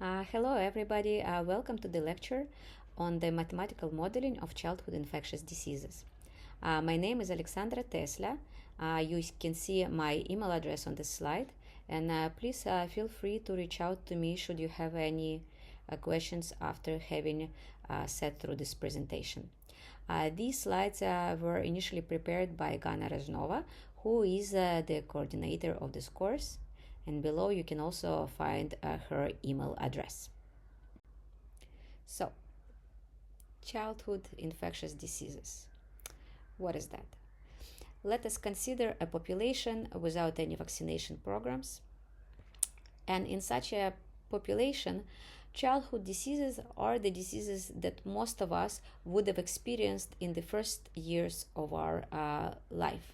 Hello, everybody. Welcome to the lecture on the mathematical modeling of childhood infectious diseases. My name is Alexandra Tesla. You can see my email address on the slide, and please feel free to reach out to me should you have any questions after having sat through this presentation. These slides were initially prepared by Gana Raznova, who is the coordinator of this course, and below you can also find her email address. So, childhood infectious diseases. What is that? Let us consider a population without any vaccination programs. And in such a population, childhood diseases are the diseases that most of us would have experienced in the first years of our life.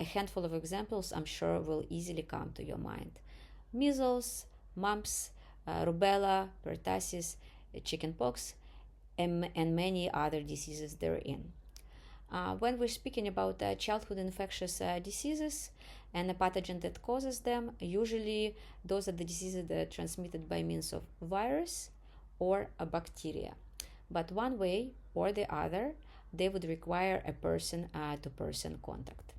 A handful of examples, I'm sure, will easily come to your mind. Measles, mumps, rubella, pertussis, chickenpox, and many other diseases therein. When we're speaking about childhood infectious diseases and the pathogen that causes them, usually those are the diseases that are transmitted by means of virus or a bacteria. But one way or the other, they would require a person-to-person contact.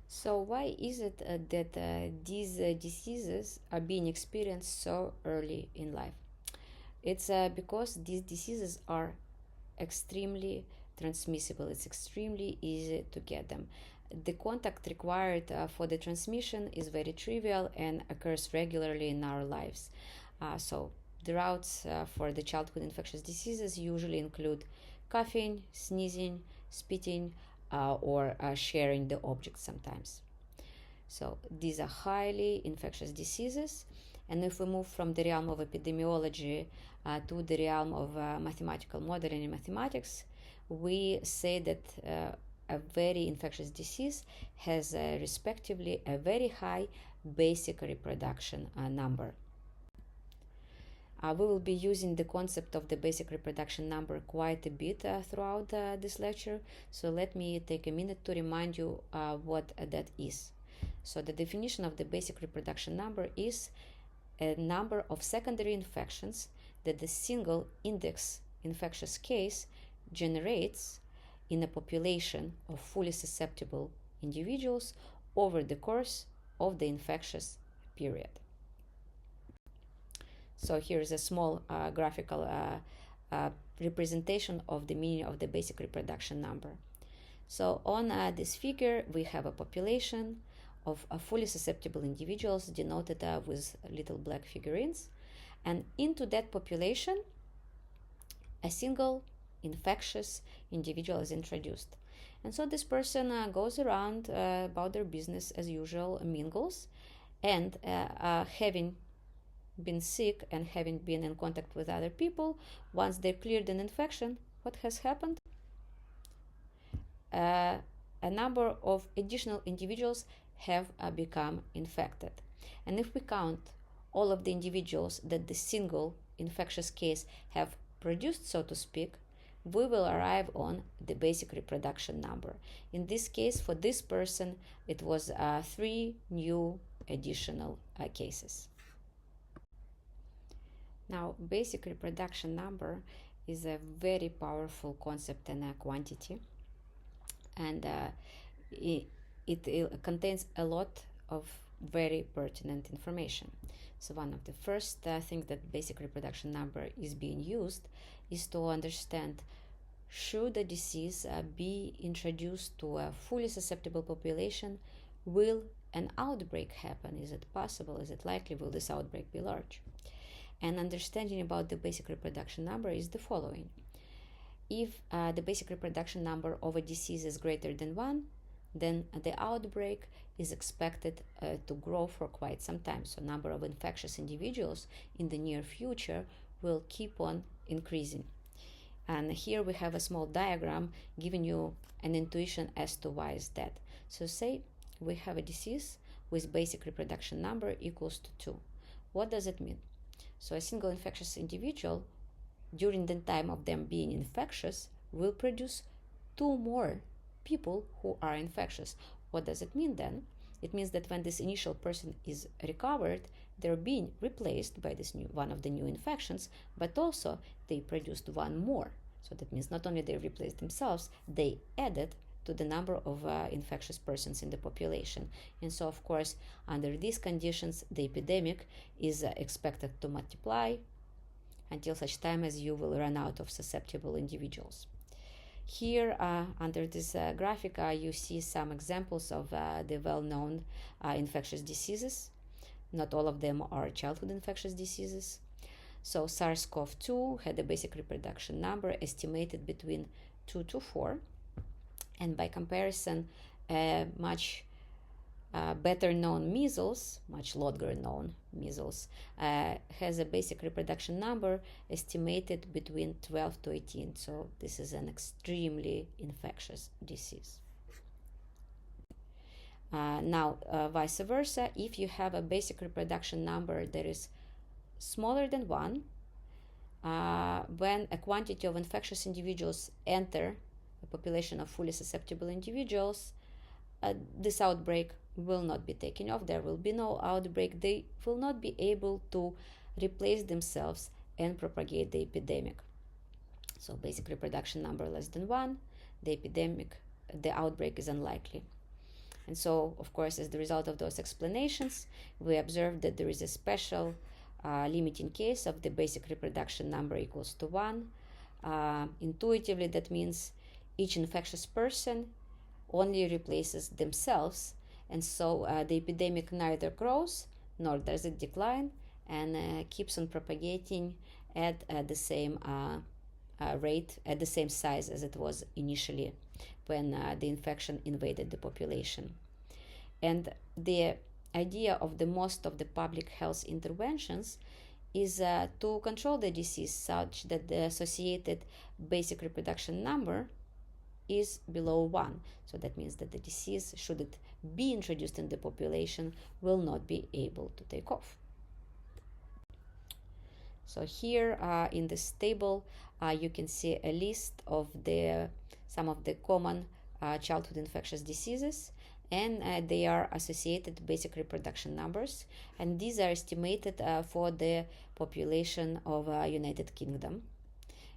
So why is it that these diseases are being experienced so early in life? It's because these diseases are extremely transmissible. It's extremely easy to get them. The contact required for the transmission is very trivial and occurs regularly in our lives. So the routes for the childhood infectious diseases usually include coughing, sneezing, spitting, or sharing the object sometimes. So these are highly infectious diseases. And if we move from the realm of epidemiology to the realm of mathematical modeling in mathematics, we say that a very infectious disease has respectively a very high basic reproduction number. We will be using the concept of the basic reproduction number quite a bit throughout this lecture, so let me take a minute to remind you what that is. So the definition of the basic reproduction number is a number of secondary infections that the single index infectious case generates in a population of fully susceptible individuals over the course of the infectious period. So here is a small graphical representation of the meaning of the basic reproduction number. So on this figure, we have a population of fully susceptible individuals denoted with little black figurines. And into that population, a single infectious individual is introduced. And so this person goes around about their business as usual, mingles, and having been sick and having been in contact with other people, once they're cleared an infection, what has happened? A number of additional individuals have become infected. And if we count all of the individuals that the single infectious case have produced, so to speak, we will arrive on the basic reproduction number. In this case, for this person, it was 3 new additional cases. Now, basic reproduction number is a very powerful concept and a quantity, and it contains a lot of very pertinent information. So one of the first things that basic reproduction number is being used is to understand, should a disease be introduced to a fully susceptible population, will an outbreak happen? Is it possible? Is it likely? Will this outbreak be large? And understanding about the basic reproduction number is the following. If the basic reproduction number of a disease is greater than 1, then the outbreak is expected to grow for quite some time. So number of infectious individuals in the near future will keep on increasing. And here we have a small diagram giving you an intuition as to why is that. So say we have a disease with basic reproduction number equals to 2. What does it mean? So a single infectious individual, during the time of them being infectious, will produce 2 more people who are infectious. What does it mean then? It means that when this initial person is recovered, they're being replaced by this new one of the new infections, but also they produced one more. So that means not only they replaced themselves, they added to the number of infectious persons in the population. And so, of course, under these conditions, the epidemic is expected to multiply until such time as you will run out of susceptible individuals. Here, under this graphic, you see some examples of the well-known infectious diseases. Not all of them are childhood infectious diseases. So SARS-CoV-2 had a basic reproduction number estimated between 2 to 4. And by comparison, much better known measles, much longer known measles, has a basic reproduction number estimated between 12 to 18. So this is an extremely infectious disease. Now, vice versa, if you have a basic reproduction number that is smaller than 1, when a quantity of infectious individuals enter a population of fully susceptible individuals, this outbreak will not be taken off. There will be no outbreak. They will not be able to replace themselves and propagate the epidemic. So basic reproduction number less than 1, the outbreak is unlikely. And so, of course, as the result of those explanations, we observed that there is a special limiting case of the basic reproduction number equals to 1. Intuitively, that means each infectious person only replaces themselves, and so the epidemic neither grows nor does it decline, and keeps on propagating at the same rate, at the same size as it was initially when the infection invaded the population. And the idea of the most of the public health interventions is to control the disease such that the associated basic reproduction number is below 1. So that means that the disease, should it be introduced in the population, will not be able to take off. So here in this table, you can see a list of some of the common childhood infectious diseases, and they are associated basic reproduction numbers, and these are estimated for the population of United Kingdom.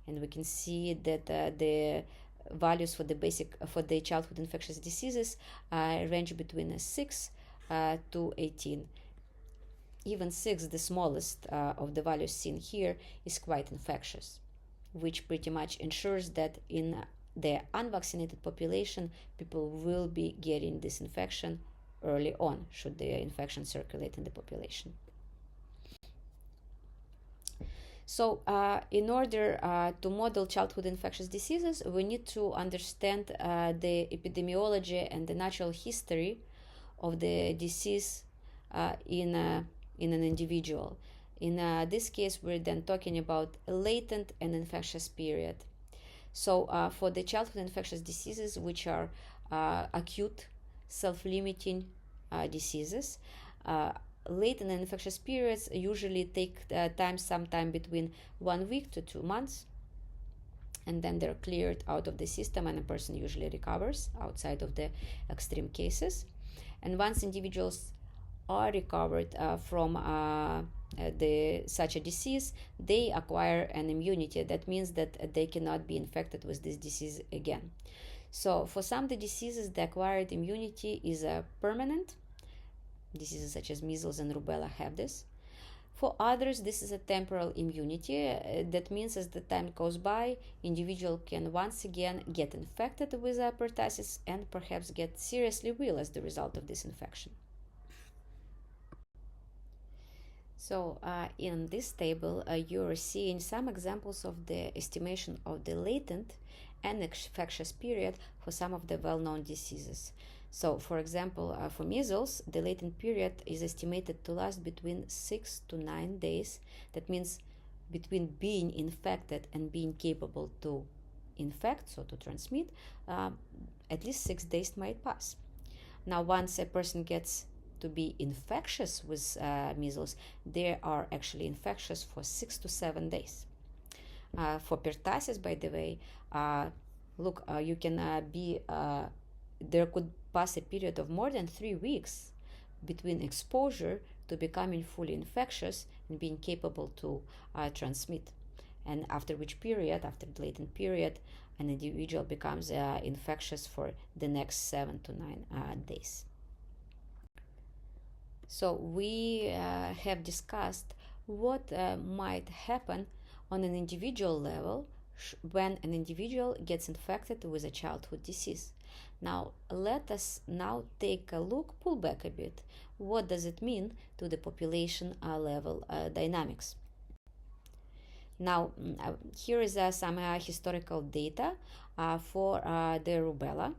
And we can see that the values for the childhood infectious diseases range between 6 to 18. Even 6, the smallest of the values seen here, is quite infectious, which pretty much ensures that in the unvaccinated population, people will be getting this infection early on, should the infection circulate in the population. So in order to model childhood infectious diseases, we need to understand the epidemiology and the natural history of the disease in an individual. In this case, we're then talking about a latent and infectious period. So for the childhood infectious diseases, which are acute, self-limiting diseases, latent and infectious periods usually take sometime between 1 week to 2 months, and then they're cleared out of the system, and a person usually recovers outside of the extreme cases. And once individuals are recovered from such a disease, they acquire an immunity. That means that they cannot be infected with this disease again. So for some of the diseases, the acquired immunity is permanent. Diseases such as measles and rubella have this. For others, this is a temporal immunity. That means as the time goes by, individual can once again get infected with pertussis and perhaps get seriously ill as the result of this infection. So in this table, you're seeing some examples of the estimation of the latent and infectious period for some of the well-known diseases. So, for example, for measles, the latent period is estimated to last between 6 to 9 days. That means between being infected and being capable to infect, so to transmit, at least 6 days might pass. Now, once a person gets to be infectious with measles, they are actually infectious for 6 to 7 days. For pertussis, by the way, you can there could pass a period of more than 3 weeks between exposure to becoming fully infectious and being capable to transmit. And after which period, after the latent period, an individual becomes infectious for the next 7 to 9 days. So we have discussed what might happen on an individual level when an individual gets infected with a childhood disease. Now let us now take a look, pull back a bit. What does it mean to the population level dynamics? Now here is some historical data for the rubella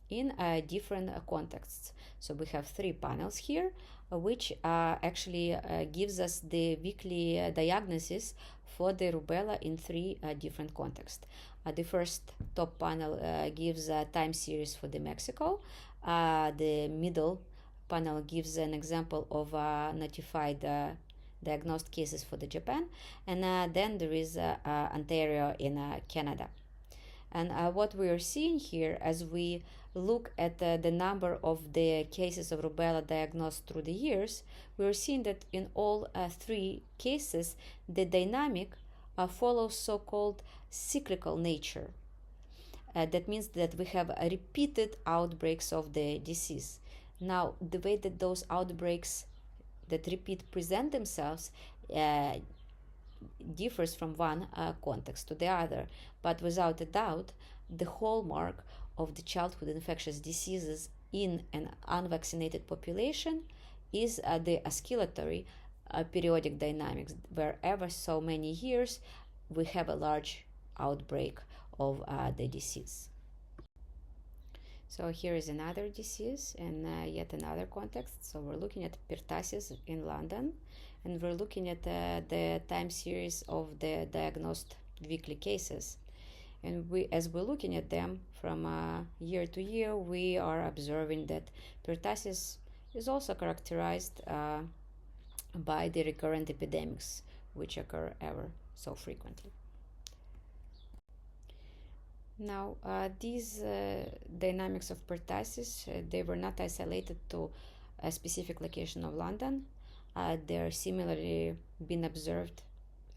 in different contexts. So we have 3 panels here, which actually gives us the weekly diagnosis for the rubella in 3 different contexts. The first top panel gives a time series for the Mexico. The middle panel gives an example of notified diagnosed cases for the Japan, and then there is Ontario in Canada. And what we are seeing here as we look at the number of the cases of rubella diagnosed through the years, we are seeing that in all 3 cases, the dynamic follows so-called cyclical nature. That means that we have repeated outbreaks of the disease. Now, the way that those outbreaks that repeat present themselves differs from one context to the other, but without a doubt, the hallmark of the childhood infectious diseases in an unvaccinated population is the oscillatory periodic dynamics. Wherever so many years we have a large outbreak of the disease. So here is another disease and yet another context. So we're looking at pertussis in London, and we're looking at the time series of the diagnosed weekly cases. And as we're looking at them from year to year, we are observing that pertussis is also characterized by the recurrent epidemics, which occur ever so frequently. Now, these dynamics of pertussis, they were not isolated to a specific location of London. They're similarly been observed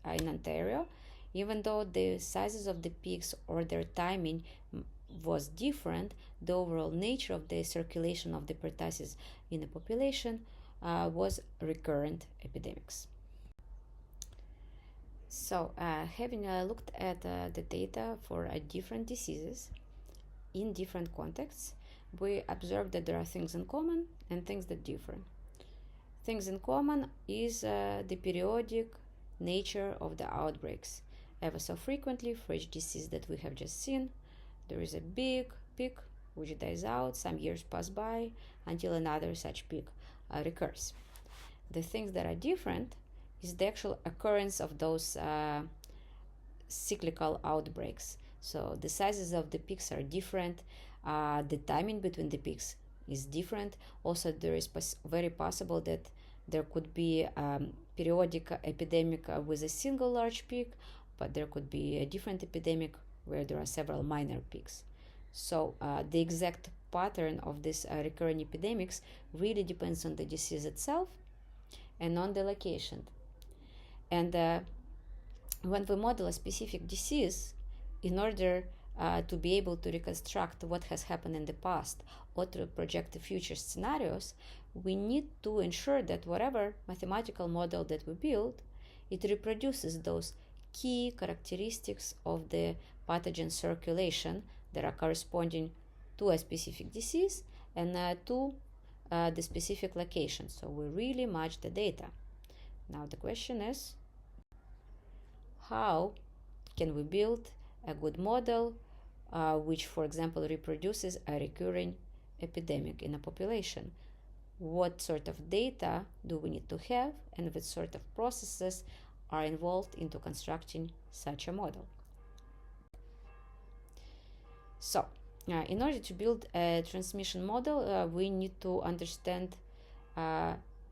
in Ontario. Even though the sizes of the peaks or their timing was different, the overall nature of the circulation of the pertussis in the population was recurrent epidemics. So, having looked at the data for different diseases in different contexts, we observed that there are things in common and things that differ. Things in common is the periodic nature of the outbreaks. Ever so frequently, for each disease that we have just seen, there is a big peak which dies out. Some years pass by until another such peak recurs. The things that are different is the actual occurrence of those cyclical outbreaks. So the sizes of the peaks are different. The timing between the peaks is different. Also, there is very possible that there could be periodic epidemic with a single large peak, but there could be a different epidemic where there are several minor peaks. So the exact pattern of these recurring epidemics really depends on the disease itself and on the location. And when we model a specific disease, in order to be able to reconstruct what has happened in the past or to project the future scenarios, we need to ensure that whatever mathematical model that we build, it reproduces those key characteristics of the pathogen circulation that are corresponding to a specific disease and to the specific location. So we really match the data. Now the question is, how can we build a good model which, for example, reproduces a recurring epidemic in a population? What sort of data do we need to have, and what sort of processes are involved into constructing such a model? So, in order to build a transmission model, we need to understand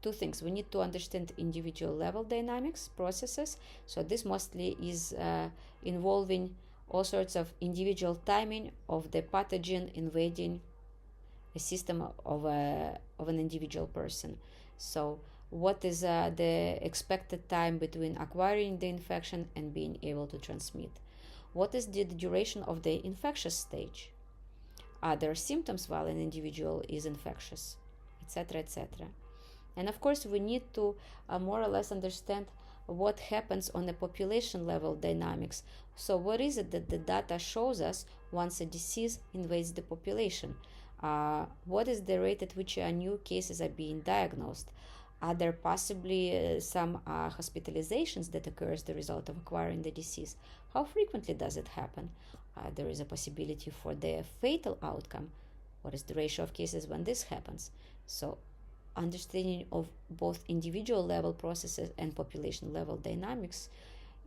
two things. We need to understand individual level dynamics processes. So this mostly is involving all sorts of individual timing of the pathogen invading a system of an individual person. So what is the expected time between acquiring the infection and being able to transmit? What is the duration of the infectious stage? Are there symptoms while an individual is infectious, etc., etc.? And of course, we need to more or less understand what happens on the population level dynamics. So what is it that the data shows us once a disease invades the population? What is the rate at which new cases are being diagnosed? Are there possibly some hospitalizations that occur as the result of acquiring the disease? How frequently does it happen? There is a possibility for the fatal outcome. What is the ratio of cases when this happens? So understanding of both individual level processes and population level dynamics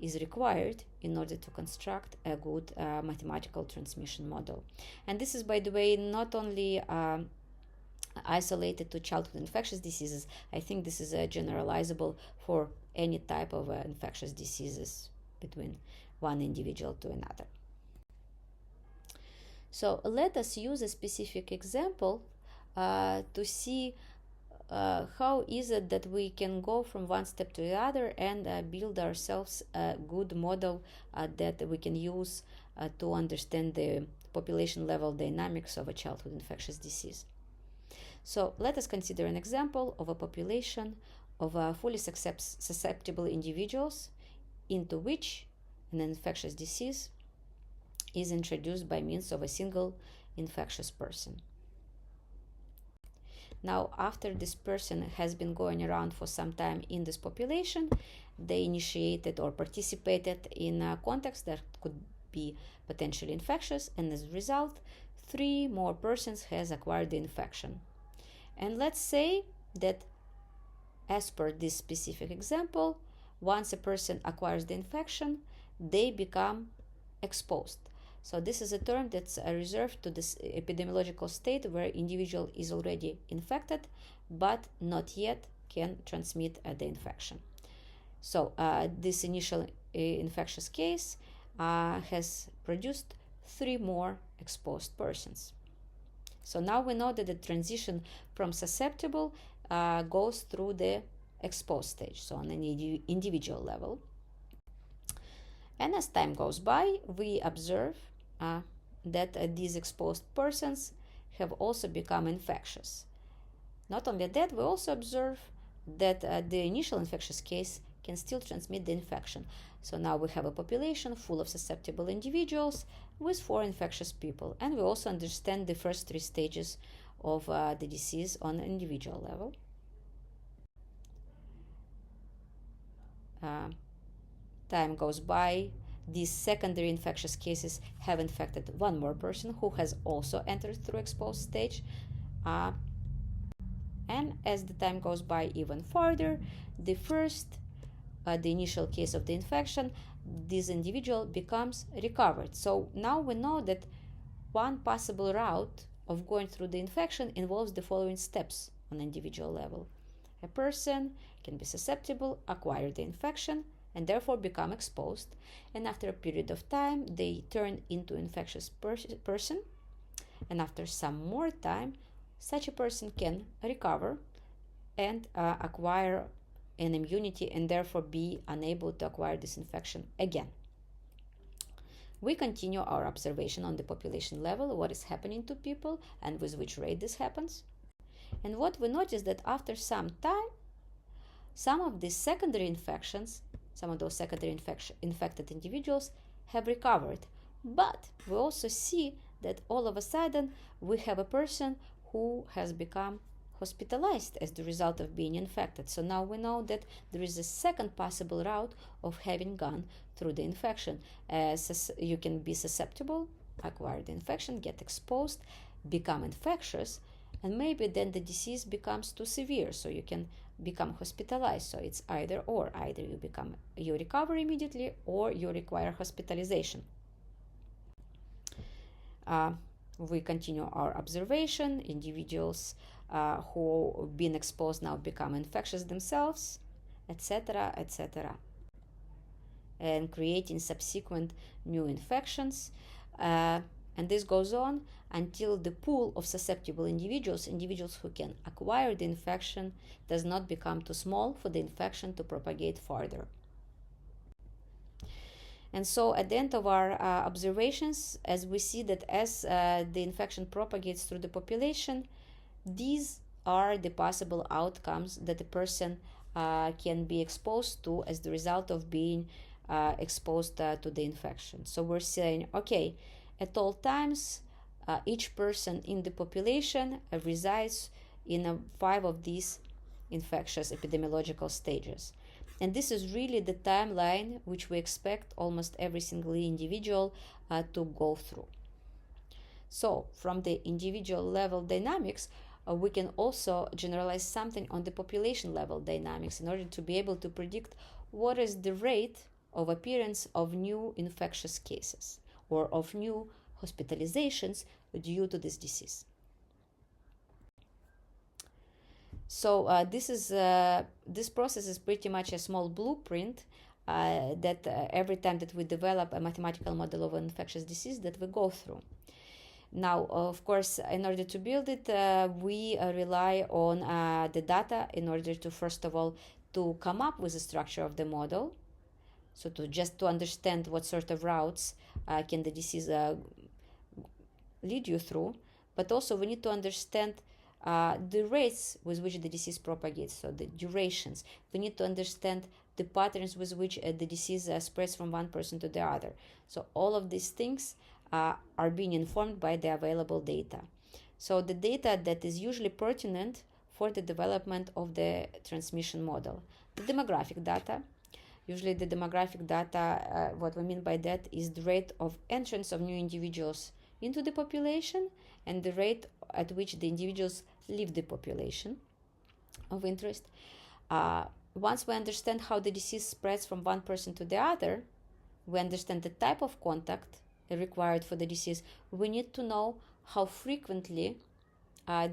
is required in order to construct a good mathematical transmission model. And this is, by the way, not only isolated to childhood infectious diseases. I think this is generalizable for any type of infectious diseases between one individual to another. So let us use a specific example to see how is it that we can go from one step to the other and build ourselves a good model that we can use to understand the population level dynamics of a childhood infectious disease. So let us consider an example of a population of fully susceptible individuals into which an infectious disease is introduced by means of a single infectious person. Now, after this person has been going around for some time in this population, they initiated or participated in a context that could be potentially infectious, and as a result, 3 more persons has acquired the infection. And let's say that, as per this specific example, once a person acquires the infection, they become exposed. So this is a term that's reserved to this epidemiological state where individual is already infected, but not yet can transmit the infection. So this initial infectious case has produced 3 more exposed persons. So now we know that the transition from susceptible goes through the exposed stage, so on an individual level. And as time goes by, we observe that these exposed persons have also become infectious. Not only that, we also observe that the initial infectious case can still transmit the infection. So now we have a population full of susceptible individuals with 4 infectious people. And we also understand the first 3 stages of the disease on an individual level. Time goes by. These secondary infectious cases have infected 1 more person who has also entered through exposed stage. And as the time goes by even further, the initial case of the infection, this individual becomes recovered. So now we know that one possible route of going through the infection involves the following steps on individual level. A person can be susceptible, acquire the infection, and therefore become exposed, and after a period of time they turn into infectious person, and after some more time such a person can recover and acquire an immunity and therefore be unable to acquire this infection again. We continue our observation on the population level, what is happening to people and with which rate this happens. And what we notice that after some time, some of these secondary infections, some of those secondary infected individuals have recovered. But we also see that all of a sudden we have a person who has become hospitalized as the result of being infected. So now we know that there is a second possible route of having gone through the infection. You can be susceptible, acquire the infection, get exposed, become infectious, and maybe then the disease becomes too severe, so you can become hospitalized. So it's either or. Either you recover immediately or you require hospitalization. We continue our observation. Individuals who have been exposed now become infectious themselves, etc., etc., and creating subsequent new infections. And this goes on until the pool of susceptible individuals who can acquire the infection, does not become too small for the infection to propagate further. And so at the end of our observations, as we see that as the infection propagates through the population, these are the possible outcomes that a person can be exposed to as the result of being exposed to the infection. So we're saying, okay, at all times, each person in the population resides in 5 of these infectious epidemiological stages. And this is really the timeline which we expect almost every single individual to go through. So from the individual level dynamics, we can also generalize something on the population level dynamics in order to be able to predict what is the rate of appearance of new infectious cases or of new hospitalizations due to this disease. So this process is pretty much a small blueprint that every time that we develop a mathematical model of an infectious disease that we go through. Now, of course, in order to build it, we rely on the data in order to, first of all, to come up with the structure of the model. So to understand what sort of routes can the disease lead you through, but also we need to understand the rates with which the disease propagates, so the durations. We need to understand the patterns with which the disease spreads from one person to the other. So all of these things are being informed by the available data. So the data that is usually pertinent for the development of the transmission model. The demographic data. Usually the demographic data, what we mean by that is the rate of entrance of new individuals into the population and the rate at which the individuals leave the population of interest. Once we understand how the disease spreads from one person to the other, we understand the type of contact required for the disease. We need to know how frequently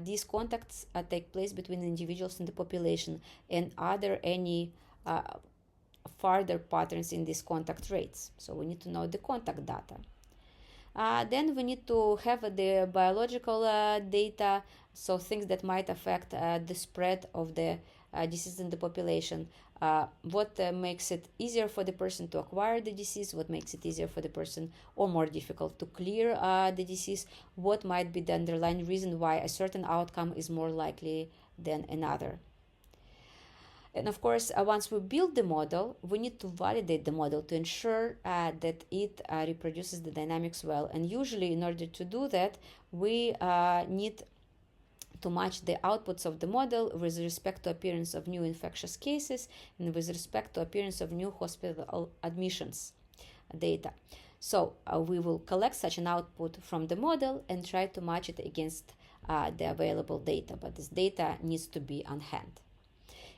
these contacts take place between individuals in the population, and are there any further patterns in these contact rates. So we need to know the contact data. Then we need to have the biological data, so things that might affect the spread of the disease in the population. What makes it easier for the person to acquire the disease, what makes it easier for the person or more difficult to clear the disease, what might be the underlying reason why a certain outcome is more likely than another. And of course, once we build the model, we need to validate the model to ensure that it reproduces the dynamics well. And usually, in order to do that, we need to match the outputs of the model with respect to appearance of new infectious cases and with respect to appearance of new hospital admissions data. So we will collect such an output from the model and try to match it against the available data, but this data needs to be on hand.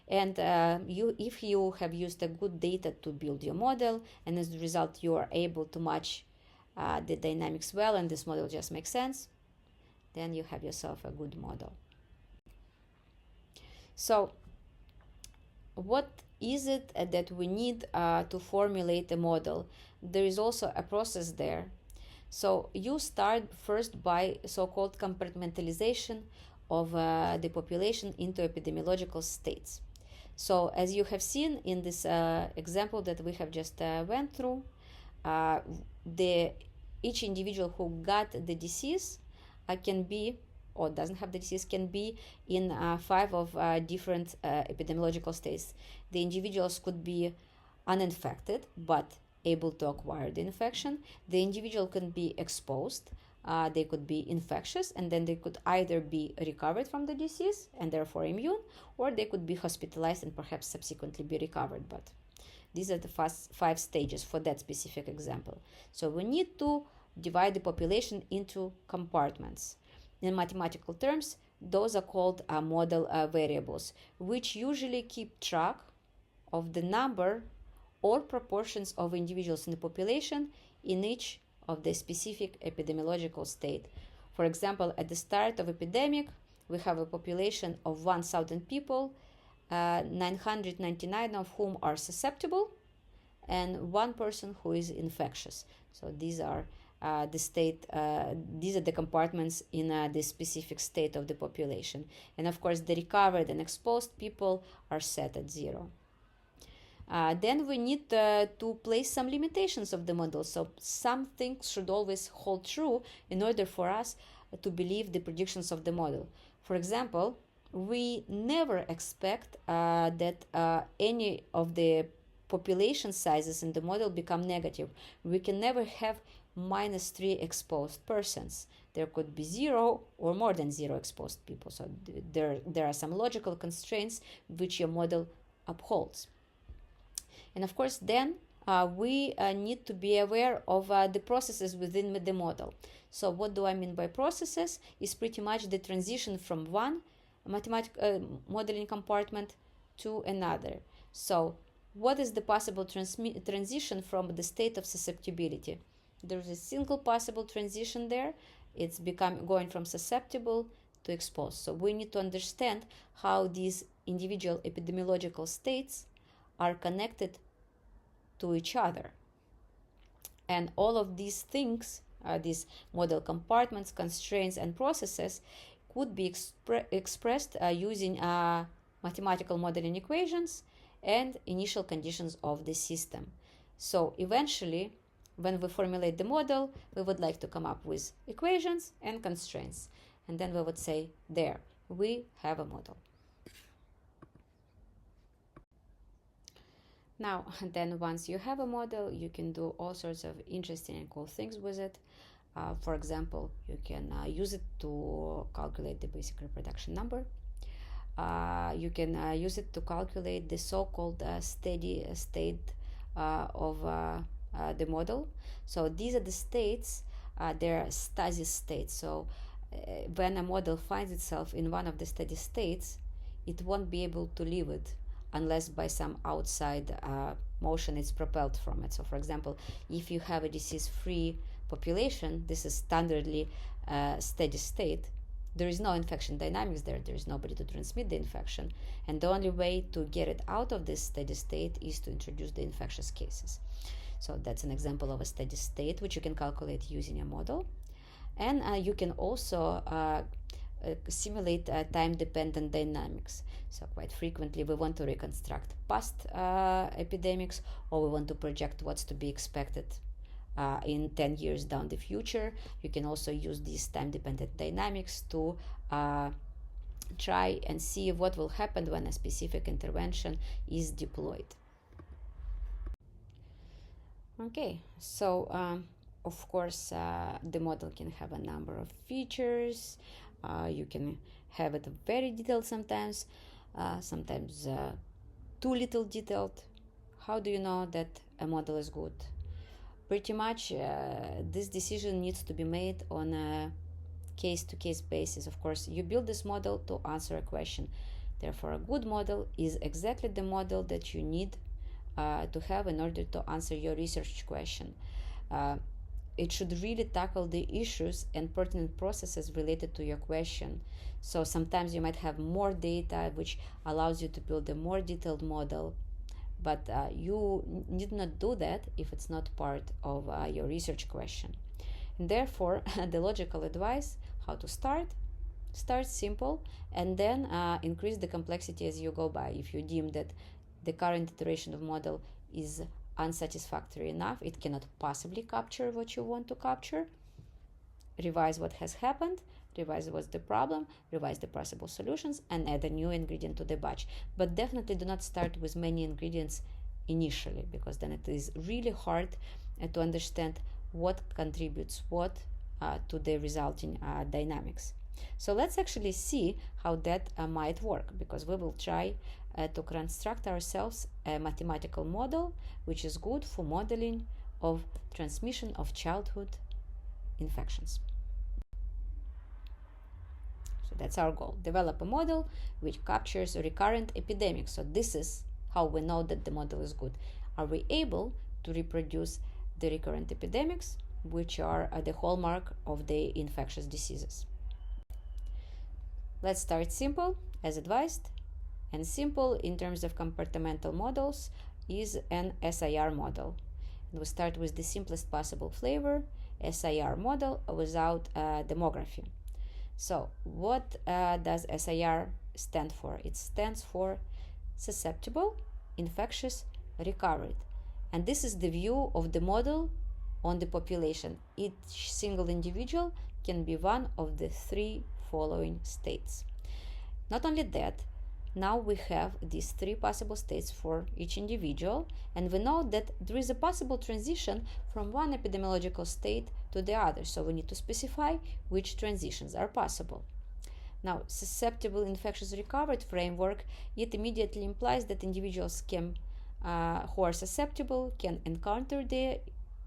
And if you have used a good data to build your model, and as a result you are able to match the dynamics well, and this model just makes sense, then you have yourself a good model. So what is it that we need to formulate a model? There is also a process there. So you start first by so-called compartmentalization of the population into epidemiological states. So as you have seen in this example that we have just went through, each individual who got the disease can be, or doesn't have the disease, can be in 5 of different epidemiological states. The individuals could be uninfected but able to acquire the infection. The individual can be exposed. They could be infectious, and then they could either be recovered from the disease and therefore immune, or they could be hospitalized and perhaps subsequently be recovered. But these are the 5 stages for that specific example. So we need to divide the population into compartments. In mathematical terms, those are called model variables, which usually keep track of the number or proportions of individuals in the population in each of the specific epidemiological state. For example, at the start of epidemic, we have a population of 1,000 people, 999 of whom are susceptible, and 1 person who is infectious. So these are the state, these are the compartments in the specific state of the population. And of course, the recovered and exposed people are set at 0. Then we need to place some limitations of the model. So some things should always hold true in order for us to believe the predictions of the model. For example, we never expect that any of the population sizes in the model become negative. We can never have -3 exposed persons. There could be 0 or more than 0 exposed people. So there are some logical constraints which your model upholds. And of course, then we need to be aware of the processes within the model. So what do I mean by processes? Is pretty much the transition from one mathematical modeling compartment to another. So what is the possible transition from the state of susceptibility? There's a single possible transition there. It's going from susceptible to exposed. So we need to understand how these individual epidemiological states are connected to each other. And all of these things, these model compartments, constraints, and processes could be expressed using mathematical modeling equations and initial conditions of the system. So eventually, when we formulate the model, we would like to come up with equations and constraints. And then we would say, there, we have a model. Now, then once you have a model, you can do all sorts of interesting and cool things with it. For example, you can use it to calculate the basic reproduction number. You can use it to calculate the so-called steady state of the model. So these are the states, they're stasis states. So when a model finds itself in one of the steady states, it won't be able to leave it unless by some outside motion it's propelled from it. So for example, if you have a disease-free population, this is standardly steady state. There is no infection dynamics there. There is nobody to transmit the infection. And the only way to get it out of this steady state is to introduce the infectious cases. So that's an example of a steady state, which you can calculate using a model. And you can also simulate time-dependent dynamics. So quite frequently we want to reconstruct past epidemics, or we want to project what's to be expected in 10 years down the future. You can also use these time-dependent dynamics to try and see what will happen when a specific intervention is deployed. Okay, so of course the model can have a number of features. You can have it very detailed sometimes, sometimes too little detailed. How do you know that a model is good? Pretty much this decision needs to be made on a case-to-case basis. Of course, you build this model to answer a question. Therefore, a good model is exactly the model that you need to have in order to answer your research question. It should really tackle the issues and pertinent processes related to your question. So sometimes you might have more data, which allows you to build a more detailed model, but you need not do that if it's not part of your research question. And therefore, the logical advice, how to start simple, and then increase the complexity as you go by. If you deem that the current iteration of model is unsatisfactory enough, it cannot possibly capture what you want to capture, revise what has happened, revise what's the problem, revise the possible solutions, and add a new ingredient to the batch. But definitely do not start with many ingredients initially, because then it is really hard to understand what contributes what to the resulting dynamics. So let's actually see how that might work, because we will try to construct ourselves a mathematical model which is good for modeling of transmission of childhood infections. So that's our goal. Develop a model which captures recurrent epidemics. So this is how we know that the model is good. Are we able to reproduce the recurrent epidemics, which are the hallmark of the infectious diseases? Let's start simple, as advised. And simple in terms of compartmental models is an SIR model. And we start with the simplest possible flavor, SIR model without demography. So what does SIR stand for? It stands for susceptible, infectious, recovered. And this is the view of the model on the population. Each single individual can be one of the three following states. Not only that, now we have these three possible states for each individual, and we know that there is a possible transition from one epidemiological state to the other, so we need to specify which transitions are possible. Now, susceptible, infectious, recovered framework, it immediately implies that individuals who are susceptible can encounter the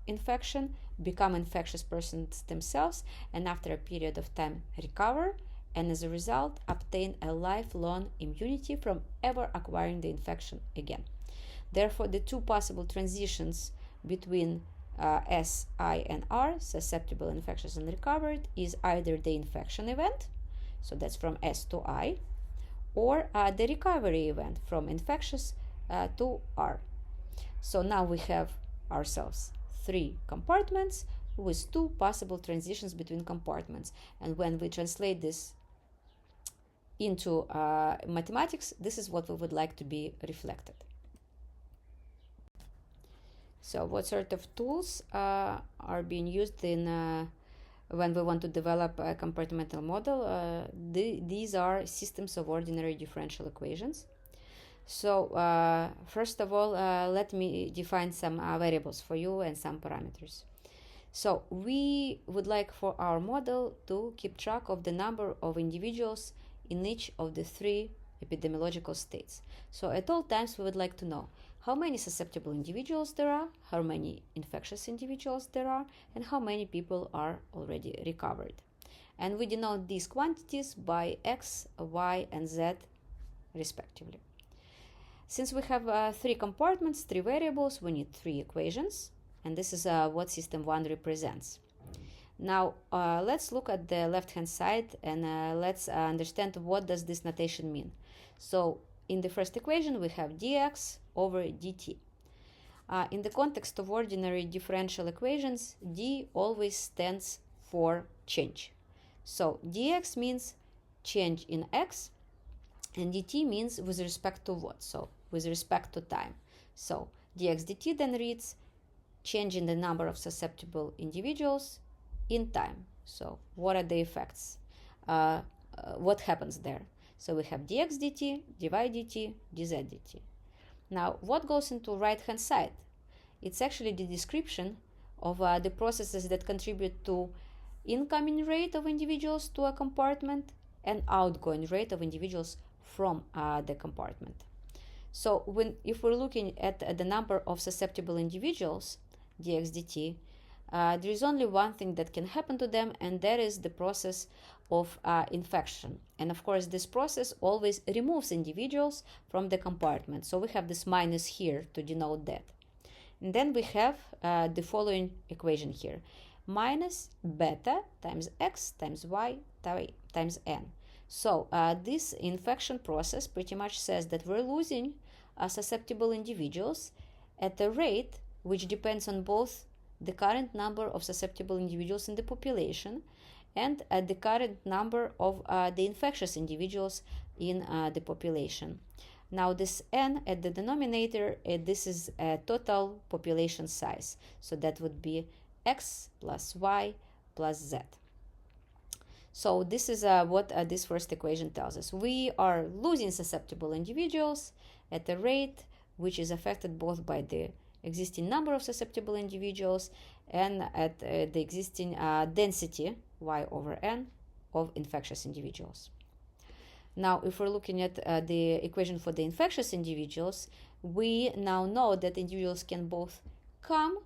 infection, become infectious persons themselves, and after a period of time recover, and as a result obtain a lifelong immunity from ever acquiring the infection again. Therefore, the two possible transitions between S, I, and R, susceptible, infectious, and recovered, is either the infection event, so that's from S to I, or the recovery event from infectious to R. So now we have ourselves three compartments with two possible transitions between compartments. And when we translate this into mathematics, this is what we would like to be reflected. So what sort of tools are being used in when we want to develop a compartmental model? These are systems of ordinary differential equations. So first of all, let me define some variables for you and some parameters. So we would like for our model to keep track of the number of individuals in each of the three epidemiological states. So at all times we would like to know how many susceptible individuals there are, how many infectious individuals there are, and how many people are already recovered. And we denote these quantities by X, Y, and Z respectively. Since we have three compartments, three variables, we need three equations, and this is what system 1 represents. Now let's look at the left-hand side and let's understand what does this notation mean. So in the first equation we have dx over dt. In the context of ordinary differential equations, d always stands for change. So dx means change in x, and dt means with respect to what? So with respect to time. So dx dt then reads change in the number of susceptible individuals in time. So what are the effects? What happens there? So we have dx dt, dy dt, dz dt. Now what goes into right hand side? It's actually the description of the processes that contribute to incoming rate of individuals to a compartment and outgoing rate of individuals from the compartment. So if we're looking at the number of susceptible individuals, dx dt, there is only one thing that can happen to them, and that is the process of infection. And of course, this process always removes individuals from the compartment. So we have this minus here to denote that. And then we have the following equation here. Minus beta times x times y times n. So this infection process pretty much says that we're losing susceptible individuals at a rate which depends on both the current number of susceptible individuals in the population and the current number of the infectious individuals in the population. Now this n at the denominator, this is a total population size. So that would be x plus y plus z. So this is what this first equation tells us. We are losing susceptible individuals at a rate which is affected both by the existing number of susceptible individuals and at the existing density y over n of infectious individuals. Now if we're looking at the equation for the infectious individuals, we now know that individuals can both come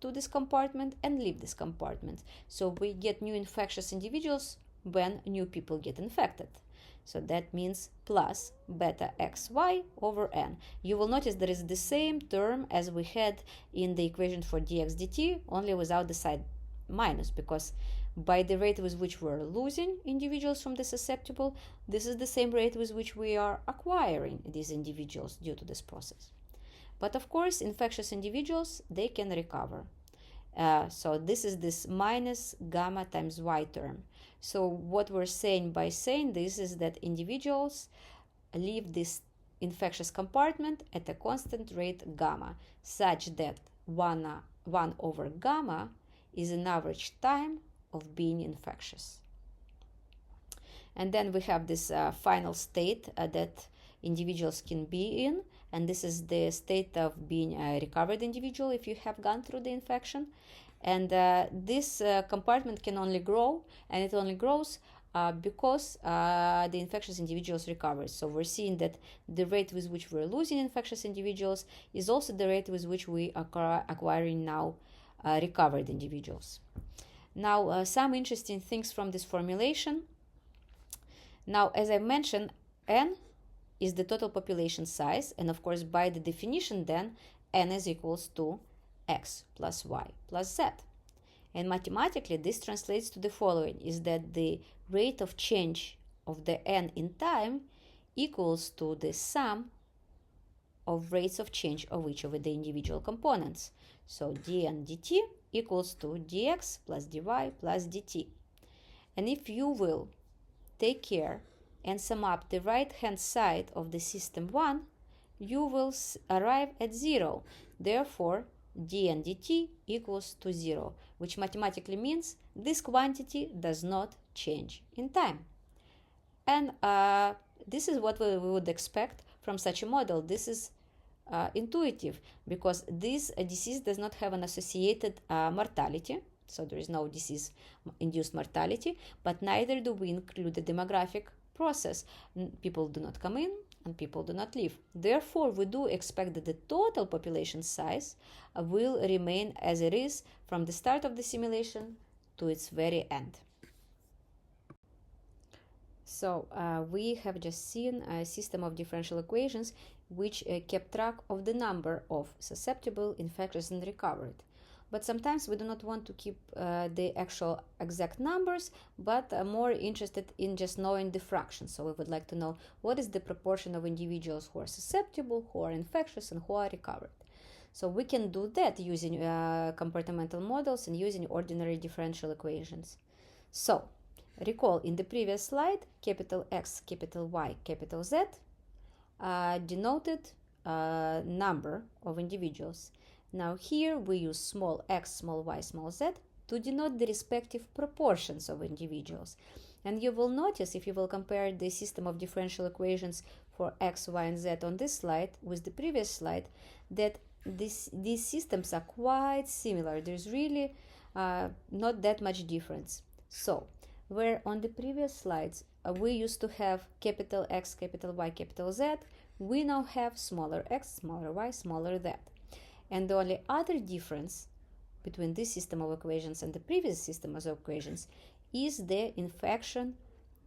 to this compartment and leave this compartment. So we get new infectious individuals when new people get infected. So that means plus beta xy over n. You will notice there is the same term as we had in the equation for dx dt, only without the side minus, because by the rate with which we're losing individuals from the susceptible, this is the same rate with which we are acquiring these individuals due to this process. But of course, infectious individuals, they can recover. So this is this minus gamma times y term. So what we're saying by saying this is that individuals leave this infectious compartment at a constant rate gamma, such that 1 over gamma is an average time of being infectious. And then we have this final state that individuals can be in, and this is the state of being a recovered individual if you have gone through the infection. And this compartment can only grow, and it only grows because the infectious individuals recover. So we're seeing that the rate with which we're losing infectious individuals is also the rate with which we are acquiring now recovered individuals. Now, some interesting things from this formulation. Now, as I mentioned, n is the total population size, and of course, by the definition, then n is equals to x plus y plus z. And mathematically, this translates to the following: is that the rate of change of the n in time equals to the sum of rates of change of each of the individual components. So dn dt equals to dx plus dy plus dt. And if you will take care and sum up the right-hand side of the system 1, you will arrive at 0. Therefore, dn dt equals to 0, which mathematically means this quantity does not change in time. And this is what we would expect from such a model. This is intuitive, because this disease does not have an associated mortality. So there is no disease-induced mortality, but neither do we include the demographic process. People do not come in and people do not leave. Therefore, we do expect that the total population size will remain as it is from the start of the simulation to its very end. So we have just seen a system of differential equations which kept track of the number of susceptible, infectious, and recovered. But sometimes we do not want to keep the actual exact numbers, but are more interested in just knowing the fractions. So we would like to know what is the proportion of individuals who are susceptible, who are infectious, and who are recovered. So we can do that using compartmental models and using ordinary differential equations. So recall, in the previous slide, capital X, capital Y, capital Z denoted number of individuals. Now here we use small x, small y, small z to denote the respective proportions of individuals. And you will notice, if you will compare the system of differential equations for x, y, and z on this slide with the previous slide, that these systems are quite similar. There's really not that much difference. So, where on the previous slides we used to have capital X, capital Y, capital Z, we now have smaller x, smaller y, smaller z. And the only other difference between this system of equations and the previous system of equations is the infection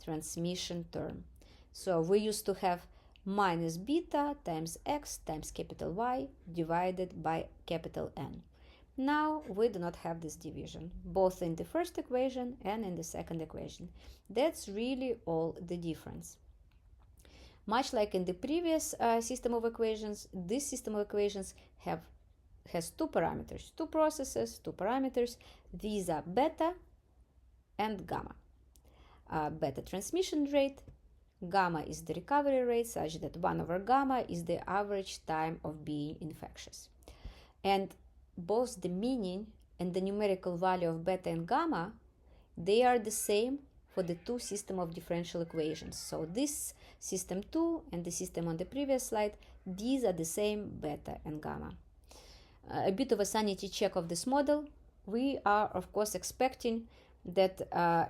transmission term. So we used to have minus beta times x times capital Y divided by capital N. Now we do not have this division, both in the first equation and in the second equation. That's really all the difference. Much like in the previous system of equations, this system of equations has two parameters, two processes, two parameters. These are beta and gamma. Beta transmission rate, gamma is the recovery rate, such that 1 over gamma is the average time of being infectious. And both the meaning and the numerical value of beta and gamma, they are the same for the two systems of differential equations. So this system 2 and the system on the previous slide, these are the same beta and gamma. A bit of a sanity check of this model. We are, of course, expecting that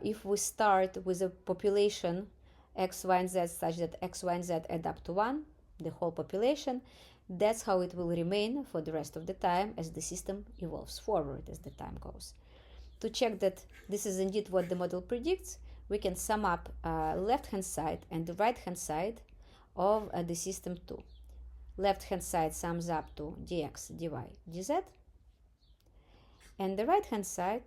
if we start with a population x, y, and z such that x, y, and z add up to 1, the whole population, that's how it will remain for the rest of the time as the system evolves forward as the time goes. To check that this is indeed what the model predicts, we can sum up left-hand side and the right-hand side of the system 2. Left-hand side sums up to dx, dy, dz. And the right-hand side,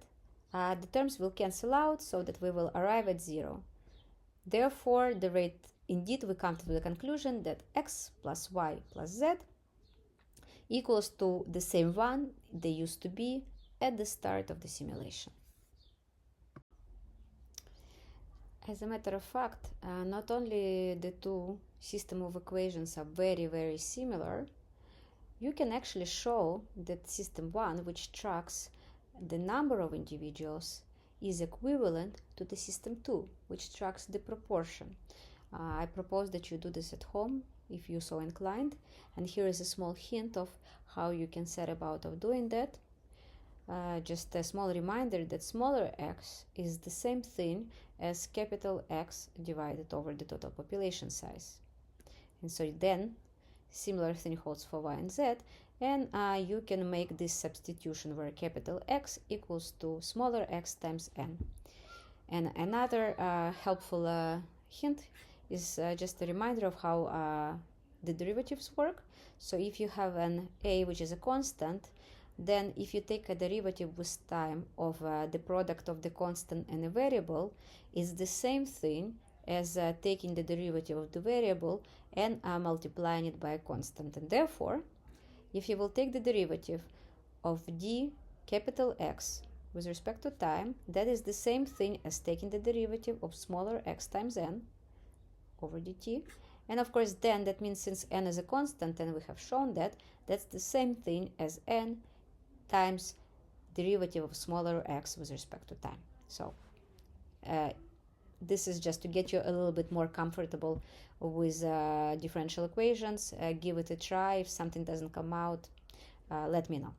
the terms will cancel out so that we will arrive at 0. Therefore, the rate, indeed, we come to the conclusion that x plus y plus z equals to the same one they used to be at the start of the simulation. As a matter of fact, not only the two system of equations are very, very similar, you can actually show that system 1, which tracks the number of individuals, is equivalent to the system 2, which tracks the proportion. I propose that you do this at home if you're so inclined, and here is a small hint of how you can set about of doing that. Just a small reminder that smaller x is the same thing as capital X divided over the total population size. And so then similar thing holds for y and z, and you can make this substitution where capital X equals to smaller x times n. And another helpful hint is just a reminder of how the derivatives work. So if you have an a which is a constant, then if you take a derivative with time of the product of the constant and a variable, it's the same thing as taking the derivative of the variable and multiplying it by a constant. And therefore, if you will take the derivative of d capital X with respect to time, that is the same thing as taking the derivative of smaller x times n over dt. And of course, then that means since n is a constant, and we have shown that, that's the same thing as n times derivative of smaller x with respect to time. So this is just to get you a little bit more comfortable with differential equations. Give it a try. If something doesn't come out, let me know.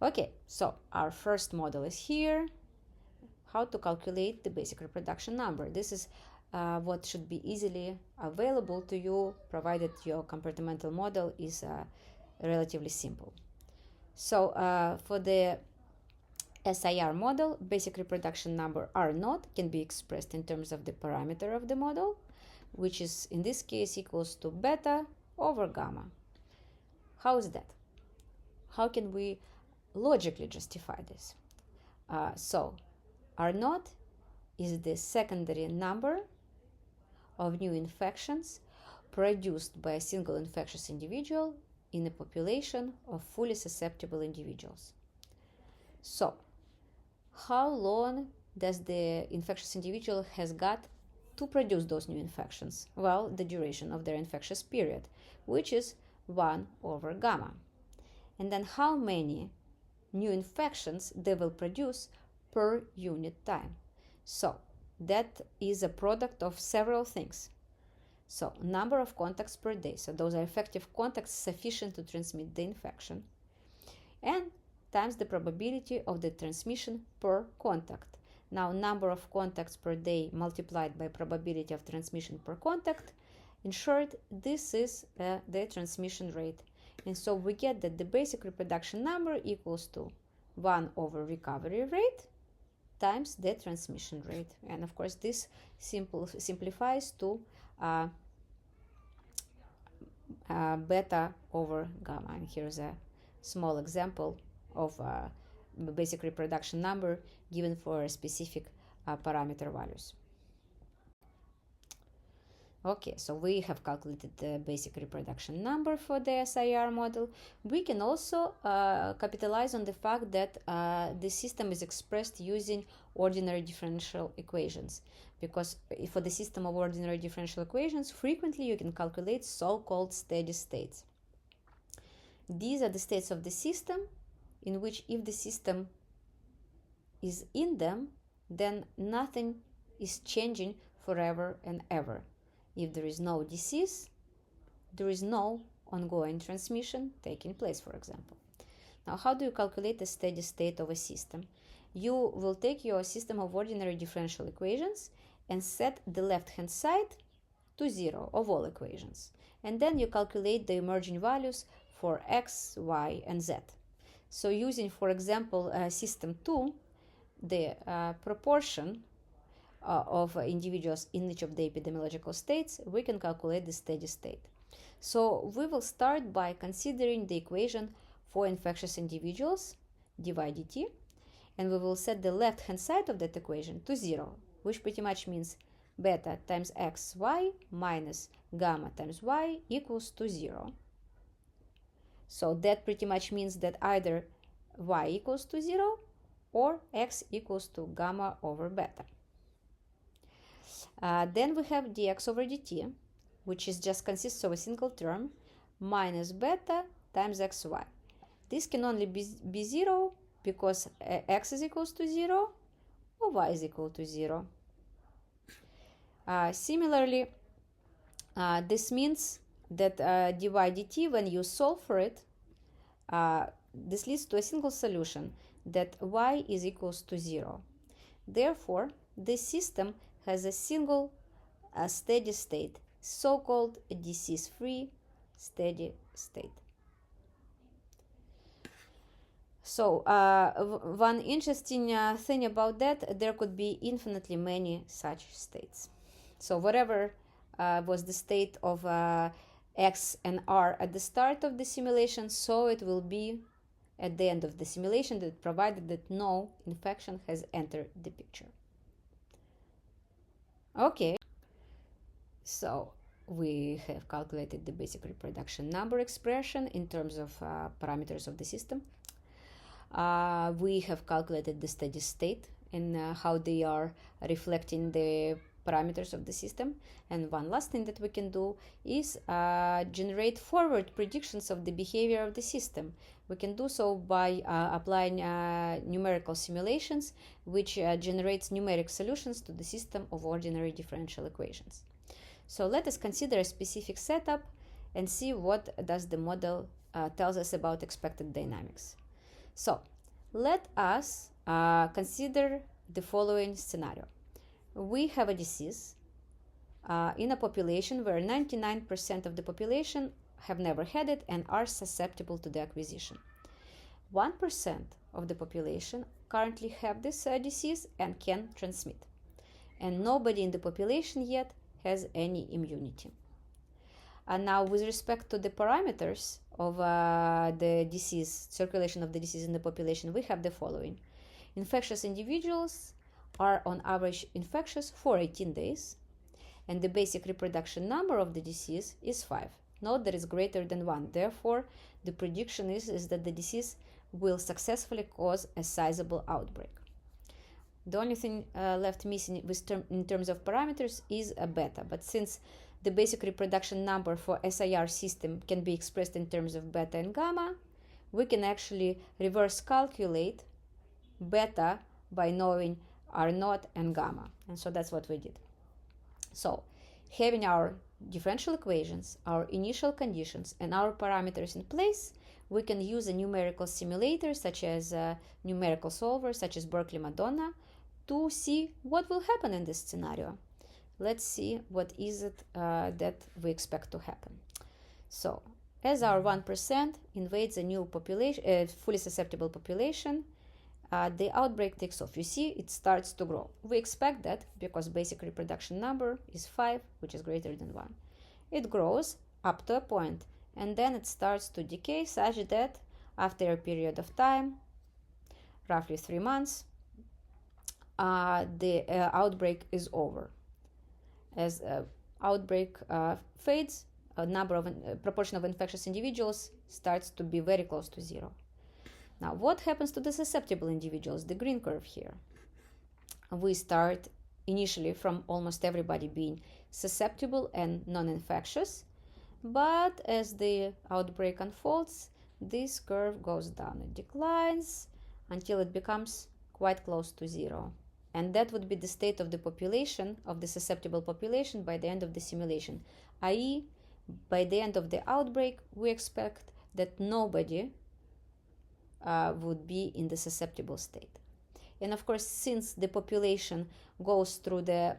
Okay, so our first model is here. How to calculate the basic reproduction number. This is what should be easily available to you, provided your compartmental model is relatively simple. So for the SIR model, basic reproduction number R0 can be expressed in terms of the parameter of the model, which is in this case equals to beta over gamma. How is that? How can we logically justify this? So R0 is the secondary number of new infections produced by a single infectious individual in a population of fully susceptible individuals. So how long does the infectious individual has got to produce those new infections? Well, the duration of their infectious period, which is 1 over gamma. And then how many new infections they will produce per unit time. So that is a product of several things. So number of contacts per day. So those are effective contacts sufficient to transmit the infection. And times the probability of the transmission per contact. Now, number of contacts per day multiplied by probability of transmission per contact. In short, this is the transmission rate. And so we get that the basic reproduction number equals to 1 over recovery rate times the transmission rate. And of course, this simplifies to beta over gamma. And here's a small example of basic reproduction number given for specific parameter values. Okay, so we have calculated the basic reproduction number for the SIR model. We can also capitalize on the fact that the system is expressed using ordinary differential equations, because for the system of ordinary differential equations, frequently you can calculate so-called steady states. These are the states of the system in which if the system is in them, then nothing is changing forever and ever. If there is no disease, there is no ongoing transmission taking place, for example. Now, how do you calculate the steady state of a system? You will take your system of ordinary differential equations and set the left-hand side to 0 of all equations. And then you calculate the emerging values for x, y, and z. So using, for example, system 2, the proportion of individuals in each of the epidemiological states, we can calculate the steady state. So we will start by considering the equation for infectious individuals, dy dt, and we will set the left-hand side of that equation to 0, which pretty much means beta times xy minus gamma times y equals to 0. So that pretty much means that either y equals to 0 or x equals to gamma over beta. Then we have dx over dt, which is just consists of a single term minus beta times xy. This can only be 0 because x is equals to 0 or y is equal to 0. Similarly, this means that dy dt, when you solve for it, this leads to a single solution that y is equals to 0. Therefore, this system has a single steady state, so-called disease-free steady state. So one interesting thing about that, there could be infinitely many such states. So whatever was the state of x and r at the start of the simulation, so it will be at the end of the simulation, that provided that no infection has entered the picture. Okay, so we have calculated the basic reproduction number expression in terms of parameters of the system. We have calculated the steady state and how they are reflecting the parameters of the system. And one last thing that we can do is generate forward predictions of the behavior of the system. We can do so by applying numerical simulations, which generates numeric solutions to the system of ordinary differential equations. So let us consider a specific setup and see what does the model tells us about expected dynamics. So let us consider the following scenario. We have a disease in a population where 99% of the population have never had it and are susceptible to the acquisition. 1% of the population currently have this disease and can transmit. And nobody in the population yet has any immunity. And now, with respect to the parameters of the disease, circulation of the disease in the population, we have the following. Infectious individuals are on average infectious for 18 days, and the basic reproduction number of the disease is 5. Note that it's greater than 1. Therefore, the prediction is that the disease will successfully cause a sizable outbreak. The only thing left missing in terms of parameters is a beta, but since the basic reproduction number for SIR system can be expressed in terms of beta and gamma, we can actually reverse calculate beta by knowing R0 and gamma. And so that's what we did. So having our differential equations, our initial conditions, and our parameters in place, we can use a numerical simulator such as a numerical solver such as Berkeley Madonna to see what will happen in this scenario. Let's see what is it that we expect to happen. So as our 1% invades a new population, a fully susceptible population, the outbreak takes off. You see, it starts to grow. We expect that because basic reproduction number is 5, which is greater than 1. It grows up to a point, and then it starts to decay such that after a period of time, roughly 3 months, the outbreak is over. As outbreak fades, proportion of infectious individuals starts to be very close to 0. Now, what happens to the susceptible individuals? The green curve here. We start initially from almost everybody being susceptible and non-infectious, but as the outbreak unfolds, this curve goes down. It declines until it becomes quite close to 0. And that would be the state of the population, of the susceptible population, by the end of the simulation. i.e., by the end of the outbreak, we expect that nobody would be in the susceptible state. And of course, since the population goes through the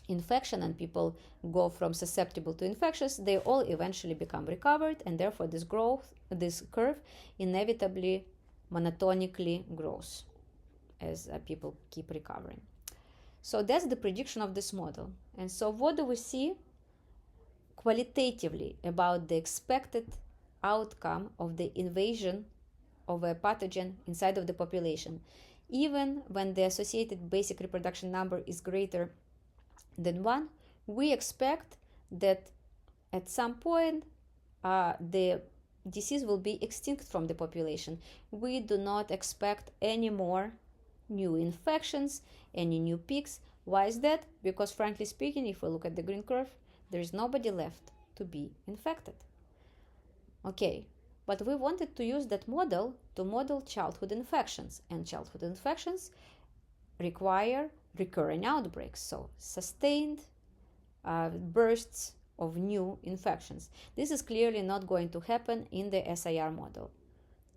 infection and people go from susceptible to infectious, they all eventually become recovered, and therefore this curve inevitably monotonically grows as people keep recovering. So that's the prediction of this model. And so what do we see qualitatively about the expected outcome of the invasion of a pathogen inside of the population, even when the associated basic reproduction number is greater than 1? We expect that at some point the disease will be extinct from the population. We do not expect any more new infections, any new peaks. Why is that? Because frankly speaking, if we look at the green curve, there is nobody left to be infected. Okay, but we wanted to use that model to model childhood infections, and childhood infections require recurring outbreaks, so sustained bursts of new infections. This is clearly not going to happen in the SIR model.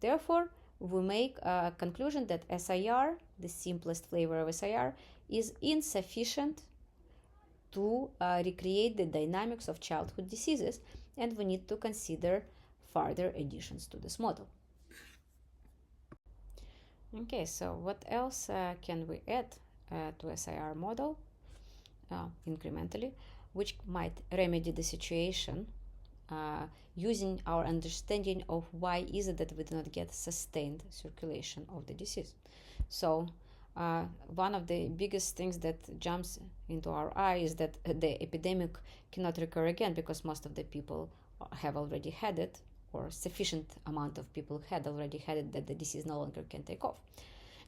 Therefore, we make a conclusion that SIR, the simplest flavor of SIR, is insufficient to recreate the dynamics of childhood diseases, and we need to consider further additions to this model. Okay, so what else can we add to SIR model incrementally, which might remedy the situation using our understanding of why is it that we do not get sustained circulation of the disease. So one of the biggest things that jumps into our eye is that the epidemic cannot recur again because most of the people have already had it, or sufficient amount of people had already had it that the disease no longer can take off.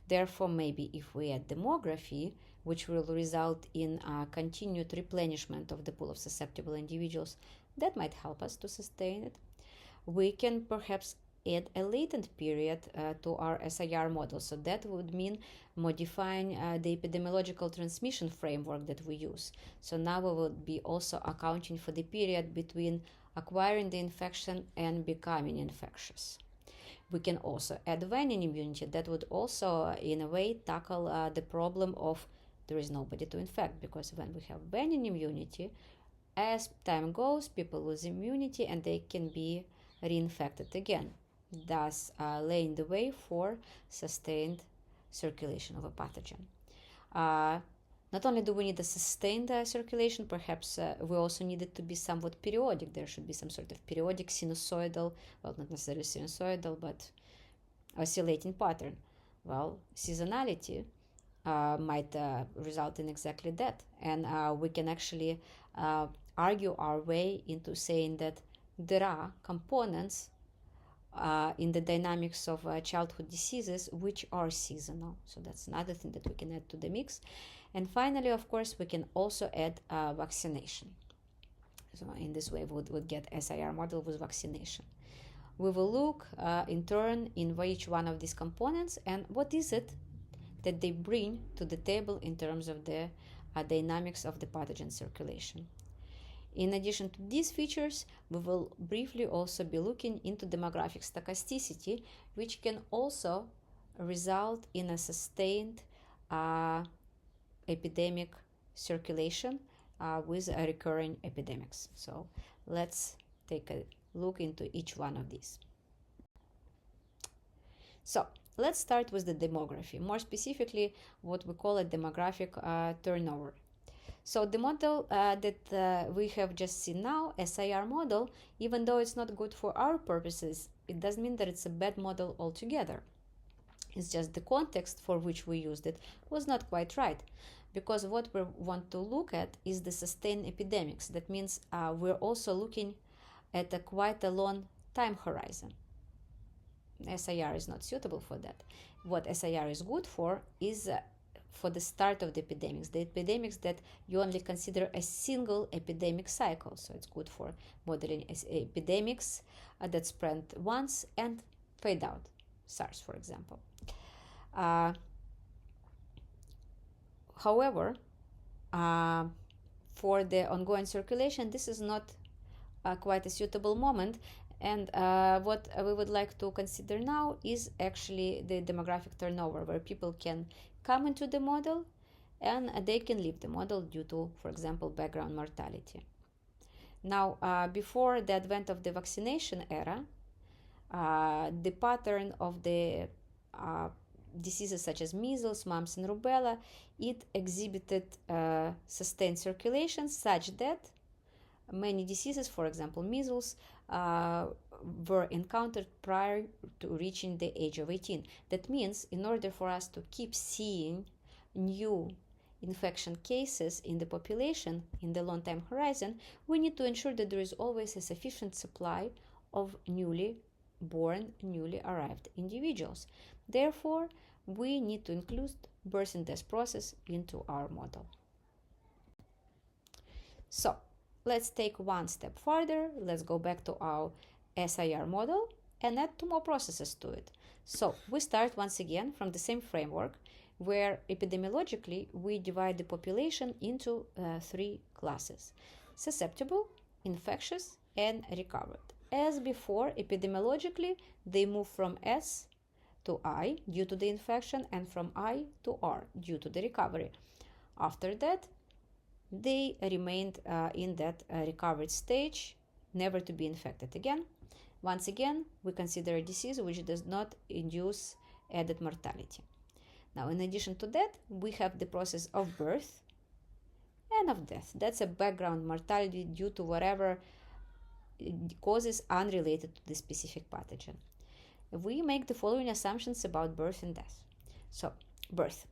Therefore, maybe if we add demography, which will result in a continued replenishment of the pool of susceptible individuals, that might help us to sustain it. We can perhaps add a latent period to our SIR model. So that would mean modifying the epidemiological transmission framework that we use. So now we will be also accounting for the period between acquiring the infection and becoming infectious. We can also add waning immunity. That would also, in a way, tackle the problem of there is nobody to infect, because when we have waning immunity, as time goes, people lose immunity and they can be reinfected again, thus laying the way for sustained circulation of a pathogen. Not only do we need a sustained circulation, perhaps we also need it to be somewhat periodic. There should be some sort of periodic sinusoidal, well, not necessarily sinusoidal, but oscillating pattern. Well, seasonality might result in exactly that. And we can actually argue our way into saying that there are components in the dynamics of childhood diseases which are seasonal. So that's another thing that we can add to the mix. And finally, of course, we can also add vaccination. So in this way, we would get SIR model with vaccination. We will look in turn in each one of these components and what is it that they bring to the table in terms of the dynamics of the pathogen circulation. In addition to these features, we will briefly also be looking into demographic stochasticity, which can also result in a sustained epidemic circulation with recurring epidemics. So let's take a look into each one of these. So let's start with the demography, more specifically what we call a demographic turnover. So the model that we have just seen now, SIR model, even though it's not good for our purposes, it doesn't mean that it's a bad model altogether. It's just the context for which we used it was not quite right, because what we want to look at is the sustained epidemics. That means we're also looking at quite a long time horizon. SIR is not suitable for that. What SIR is good for is for the start of the epidemics that you only consider a single epidemic cycle. So it's good for modeling epidemics that spread once and fade out, SARS, for example. However, for the ongoing circulation, this is not quite a suitable moment. And what we would like to consider now is actually the demographic turnover, where people can come into the model and they can leave the model due to, for example, background mortality. Now, before the advent of the vaccination era, the pattern of the diseases such as measles, mumps, and rubella, it exhibited sustained circulation such that many diseases, for example, measles, were encountered prior to reaching the age of 18. That means in order for us to keep seeing new infection cases in the population in the long time horizon, we need to ensure that there is always a sufficient supply of newly born newly arrived individuals. Therefore, we need to include birth and death process into our model. So let's take one step further. Let's go back to our SIR model and add two more processes to it. So we start once again from the same framework, where epidemiologically we divide the population into three classes: susceptible, infectious, and recovered. As before, epidemiologically they move from S to I due to the infection and from I to R due to the recovery. After that, they remained in that recovered stage, never to be infected again. Once again, we consider a disease which does not induce added mortality. Now, in addition to that, we have the process of birth and of death. That's a background mortality due to whatever causes unrelated to the specific pathogen. We make the following assumptions about birth and death. So, birth.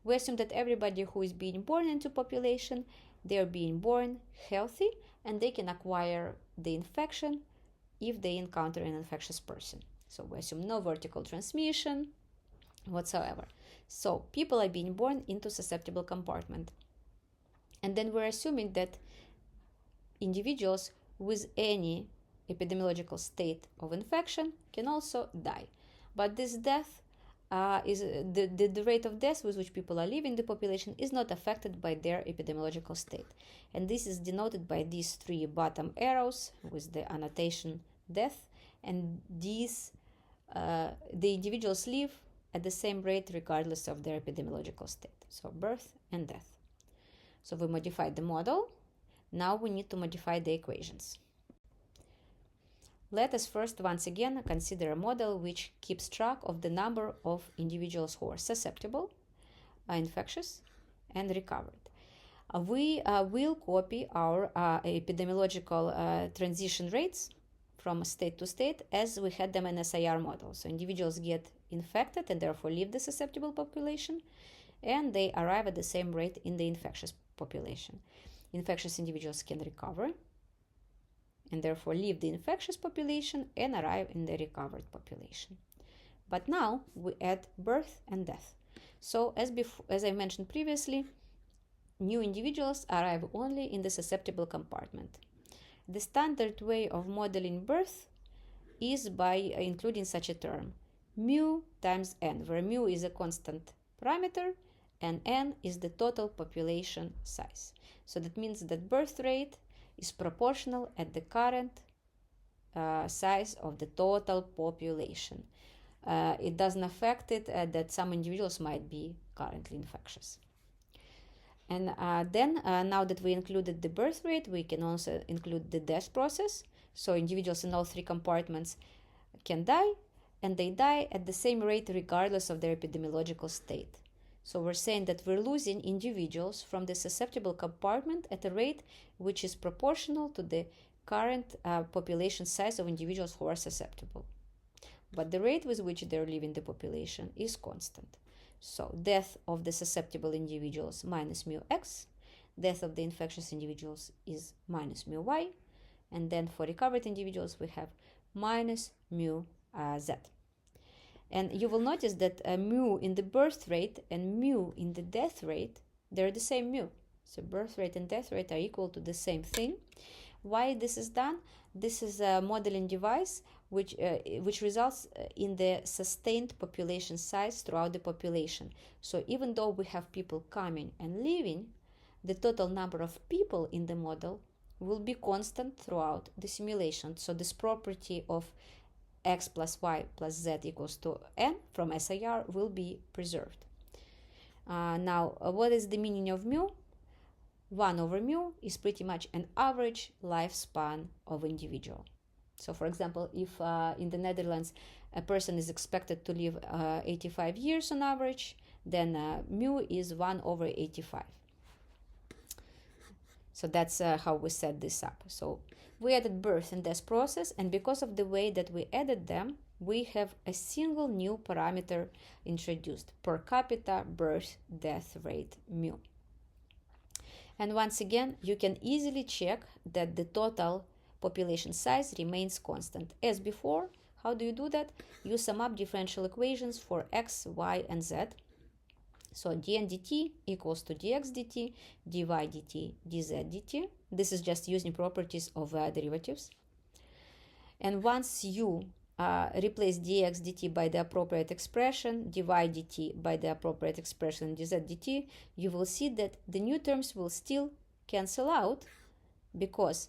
We assume that everybody who is being born into population, they are being born healthy and they can acquire the infection if they encounter an infectious person. So we assume no vertical transmission whatsoever. So people are being born into susceptible compartment. And then we're assuming that individuals with any epidemiological state of infection can also die. But this death is the rate of death with which people are leaving the population is not affected by their epidemiological state. And this is denoted by these three bottom arrows with the annotation death. And these the individuals live at the same rate regardless of their epidemiological state. So birth and death. So we modified the model. Now we need to modify the equations. Let us first once again consider a model which keeps track of the number of individuals who are susceptible, infectious, and recovered. We will copy our epidemiological transition rates from state to state as we had them in SIR model. So individuals get infected and therefore leave the susceptible population, and they arrive at the same rate in the infectious population. Infectious individuals can recover and therefore leave the infectious population and arrive in the recovered population. But now we add birth and death. So as I mentioned previously, new individuals arrive only in the susceptible compartment. The standard way of modeling birth is by including such a term, mu times n, where mu is a constant parameter and n is the total population size. So that means that birth rate is proportional at the current size of the total population. It doesn't affect it that some individuals might be currently infectious. And then now that we included the birth rate, we can also include the death process. So individuals in all three compartments can die, and they die at the same rate regardless of their epidemiological state. So we're saying that we're losing individuals from the susceptible compartment at a rate which is proportional to the current population size of individuals who are susceptible. But the rate with which they're leaving the population is constant. So death of the susceptible individuals minus mu x, death of the infectious individuals is minus mu y, and then for recovered individuals we have minus mu z. And you will notice that mu in the birth rate and mu in the death rate, they're the same mu. So birth rate and death rate are equal to the same thing. Why this is done? This is a modeling device which results in the sustained population size throughout the population. So even though we have people coming and leaving, the total number of people in the model will be constant throughout the simulation. So this property of x plus y plus z equals to n from SIR will be preserved. Now, what is the meaning of mu? 1 over mu is pretty much an average lifespan of individual. So, for example, if in the Netherlands a person is expected to live 85 years on average, then mu is 1 over 85. So that's how we set this up. So we added birth and death process, and because of the way that we added them, we have a single new parameter introduced, per capita birth death rate mu. And once again, you can easily check that the total population size remains constant. As before, How do you do that? You sum up differential equations for x, y, and z. So dn dt equals to dx dt, dy dt, dz dt. This is just using properties of derivatives. And once you replace dx dt by the appropriate expression, dy dt by the appropriate expression, dz dt, you will see that the new terms will still cancel out, because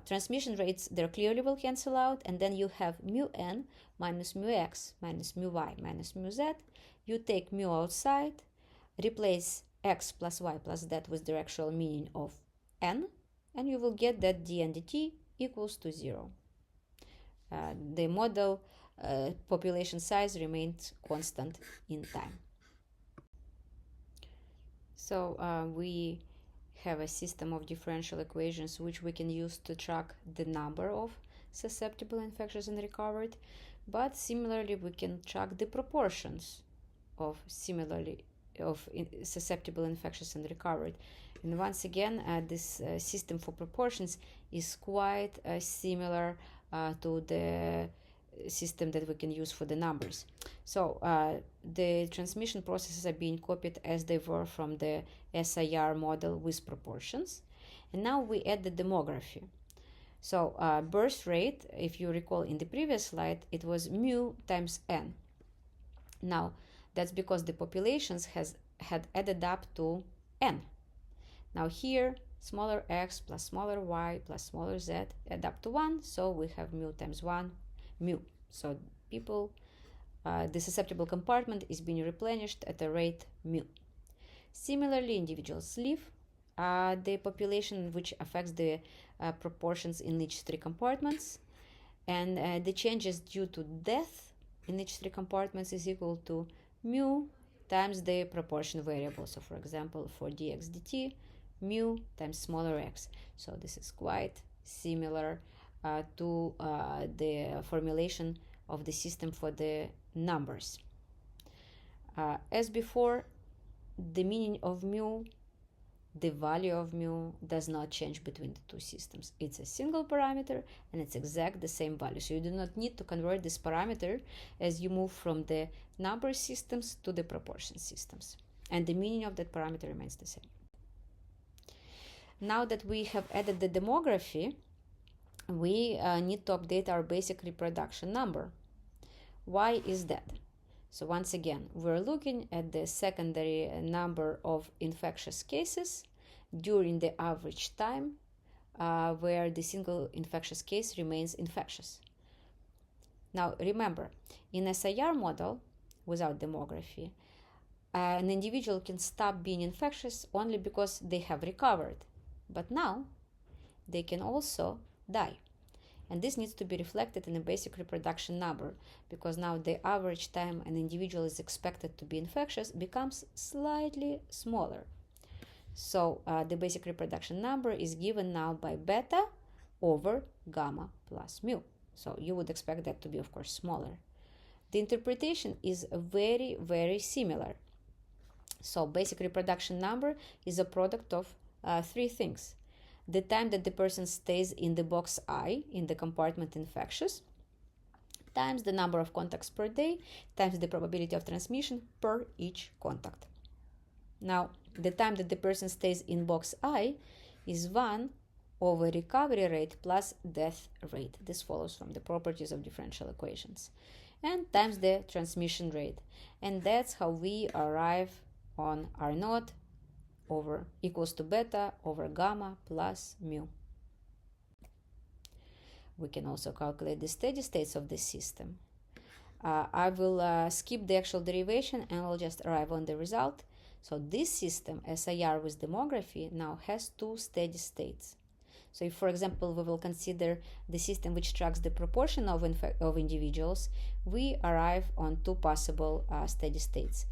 transmission rates, they clearly will cancel out, and then you have mu n minus mu x minus mu y minus mu z. You take mu outside, replace x plus y plus z with the actual meaning of n, and you will get that dn dt equals to 0. The model population size remains constant in time. So we have a system of differential equations which we can use to track the number of susceptible infectious and recovered, but similarly we can track the proportions of susceptible infectious and recovered. And once again, this system for proportions is quite similar to the system that we can use for the numbers. So the transmission processes are being copied as they were from the SIR model with proportions. And now we add the demography. So birth rate, if you recall in the previous slide, it was mu times n. Now that's because the populations had added up to n. Now here, smaller x plus smaller y plus smaller z add up to 1, so we have mu times 1 mu. So people, the susceptible compartment is being replenished at a rate mu. Similarly, individuals live. The population which affects the proportions in each 3 compartments, and the changes due to death in each 3 compartments is equal to mu times the proportion variable. So for example, for dx dt, mu times smaller x. So this is quite similar to the formulation of the system for the numbers. As before, the meaning of mu, the value of mu does not change between the two systems. It's a single parameter and it's exact the same value. So you do not need to convert this parameter as you move from the number systems to the proportion systems. And the meaning of that parameter remains the same. Now that we have added the demography, we need to update our basic reproduction number. Why is that? So once again, we're looking at the secondary number of infectious cases during the average time where the single infectious case remains infectious. Now remember, in SIR model, without demography, an individual can stop being infectious only because they have recovered. But now they can also die. And this needs to be reflected in a basic reproduction number, because now the average time an individual is expected to be infectious becomes slightly smaller. So the basic reproduction number is given now by beta over gamma plus mu. So you would expect that to be, of course, smaller. The interpretation is very, very similar. So basic reproduction number is a product of 3 things. The time that the person stays in the box I, in the compartment infectious, times the number of contacts per day, times the probability of transmission per each contact. Now, the time that the person stays in box I is 1 over recovery rate plus death rate. This follows from the properties of differential equations. And times the transmission rate. And that's how we arrive on R0 over equals to beta over gamma plus mu. We can also calculate the steady states of the system. I will skip the actual derivation and I'll just arrive on the result. So this system, SIR with demography, now has 2 steady states. So if, for example, we will consider the system which tracks the proportion of individuals, we arrive on 2 possible steady states.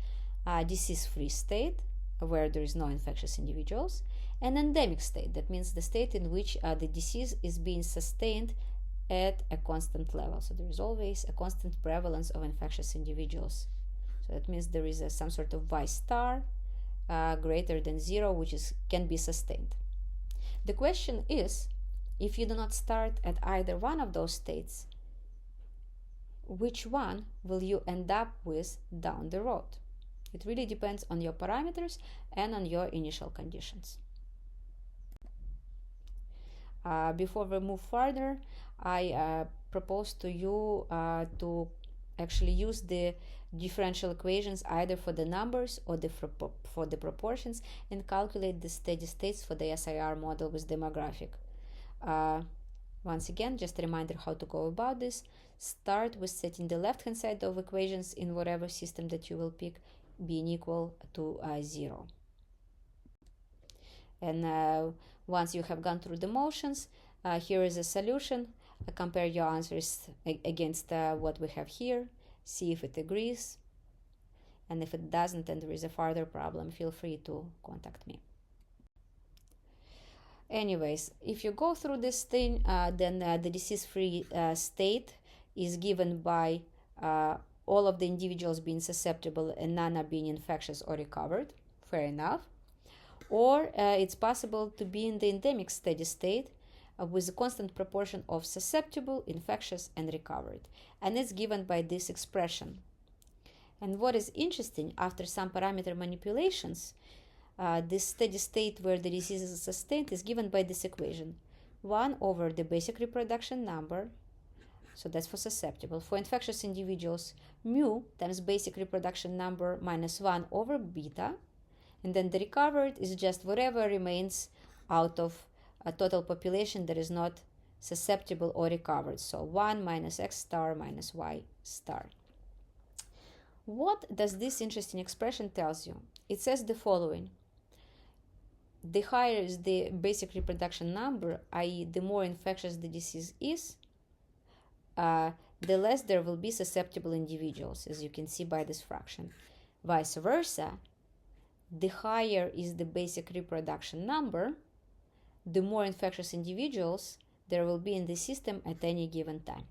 Disease-free state, where there is no infectious individuals, and endemic state. That means the state in which the disease is being sustained at a constant level. So there is always a constant prevalence of infectious individuals. So that means there is some sort of Y star greater than 0, which can be sustained. The question is, if you do not start at either one of those states, which one will you end up with down the road? It really depends on your parameters and on your initial conditions. Before we move further, I propose to you to actually use the differential equations either for the numbers or for the proportions and calculate the steady states for the SIR model with demographic. Once again, just a reminder how to go about this. Start with setting the left-hand side of equations in whatever system that you will pick being equal to 0. And once you have gone through the motions, here is a solution. Compare your answers against what we have here. See if it agrees. And if it doesn't and there is a further problem, feel free to contact me. Anyways, if you go through this thing, then the disease-free state is given by all of the individuals being susceptible and none are being infectious or recovered. Fair enough. Or it's possible to be in the endemic steady state with a constant proportion of susceptible, infectious, and recovered. And it's given by this expression. And what is interesting, after some parameter manipulations, this steady state where the disease is sustained is given by this equation. 1 over the basic reproduction number, so that's for susceptible. For infectious individuals, mu times basic reproduction number minus 1 over beta. And then the recovered is just whatever remains out of a total population that is not susceptible or recovered. So 1 minus x star minus y star. What does this interesting expression tells you? It says the following. The higher is the basic reproduction number, i.e. the more infectious the disease is, the less there will be susceptible individuals, as you can see by this fraction. Vice versa, the higher is the basic reproduction number, the more infectious individuals there will be in the system at any given time.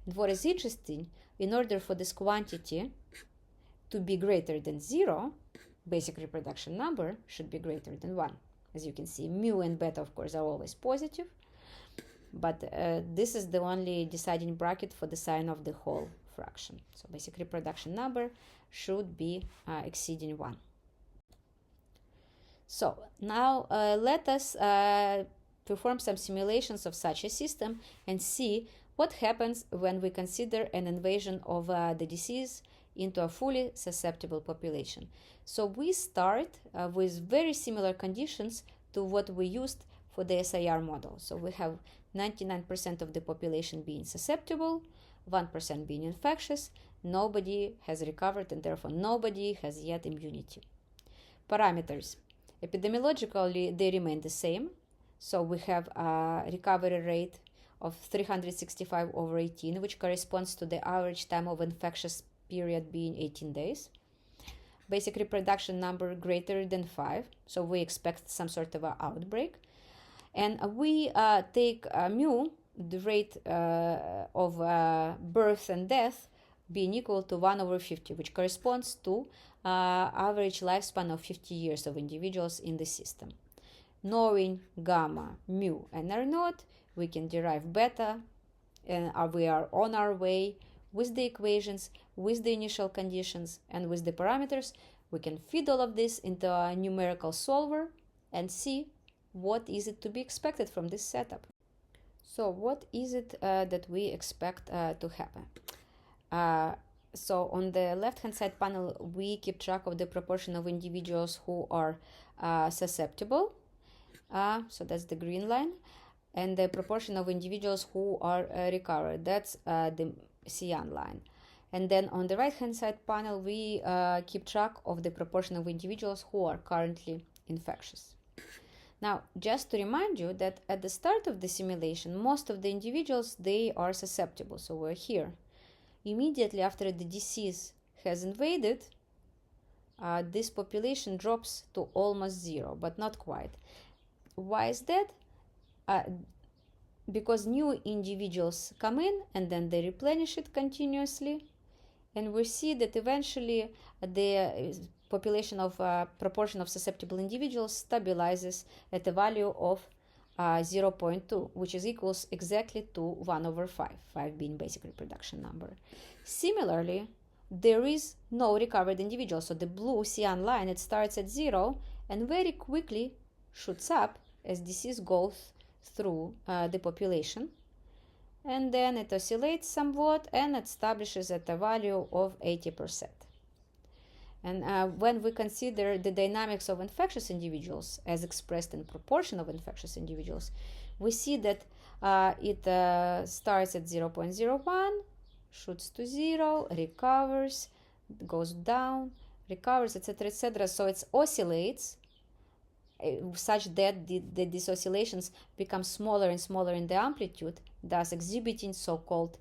And what is interesting, in order for this quantity to be greater than 0, basic reproduction number should be greater than 1. As you can see, mu and beta, of course, are always positive, but this is the only deciding bracket for the sign of the whole fraction. So basic reproduction number should be exceeding 1. So now let us perform some simulations of such a system and see what happens when we consider an invasion of the disease into a fully susceptible population. So we start with very similar conditions to what we used for the SIR model. So we have 99% of the population being susceptible, 1% being infectious, nobody has recovered, and therefore nobody has yet immunity. Parameters. Epidemiologically, they remain the same. So we have a recovery rate of 365 over 18, which corresponds to the average time of infectious period being 18 days. Basic reproduction number greater than 5, so we expect some sort of an outbreak. And we take mu, the rate of birth and death, being equal to 1 over 50, which corresponds to average lifespan of 50 years of individuals in the system. Knowing gamma, mu, and R naught, we can derive beta, and we are on our way with the equations, with the initial conditions, and with the parameters. We can feed all of this into a numerical solver and see what is it to be expected from this setup. So what is it that we expect to happen? So on the left-hand side panel, we keep track of the proportion of individuals who are susceptible. So that's the green line. And the proportion of individuals who are recovered. That's the cyan line. And then on the right-hand side panel, we keep track of the proportion of individuals who are currently infectious. Now, just to remind you that at the start of the simulation, most of the individuals, they are susceptible. So we're here. Immediately after the disease has invaded, this population drops to almost 0, but not quite. Why is that? Because new individuals come in and then they replenish it continuously, and we see that eventually the population of proportion of susceptible individuals stabilizes at a value of 0.2, which is equals exactly to 1 over 5, 5 being basic reproduction number. Similarly, there is no recovered individual. So the blue cyan line, it starts at 0 and very quickly shoots up as disease goes through the population. And then it oscillates somewhat and establishes at a value of 80%. And when we consider the dynamics of infectious individuals as expressed in proportion of infectious individuals, we see that it starts at 0.01, shoots to 0, recovers, goes down, recovers, etc., etc. So it oscillates such that these oscillations become smaller and smaller in the amplitude, thus exhibiting so-called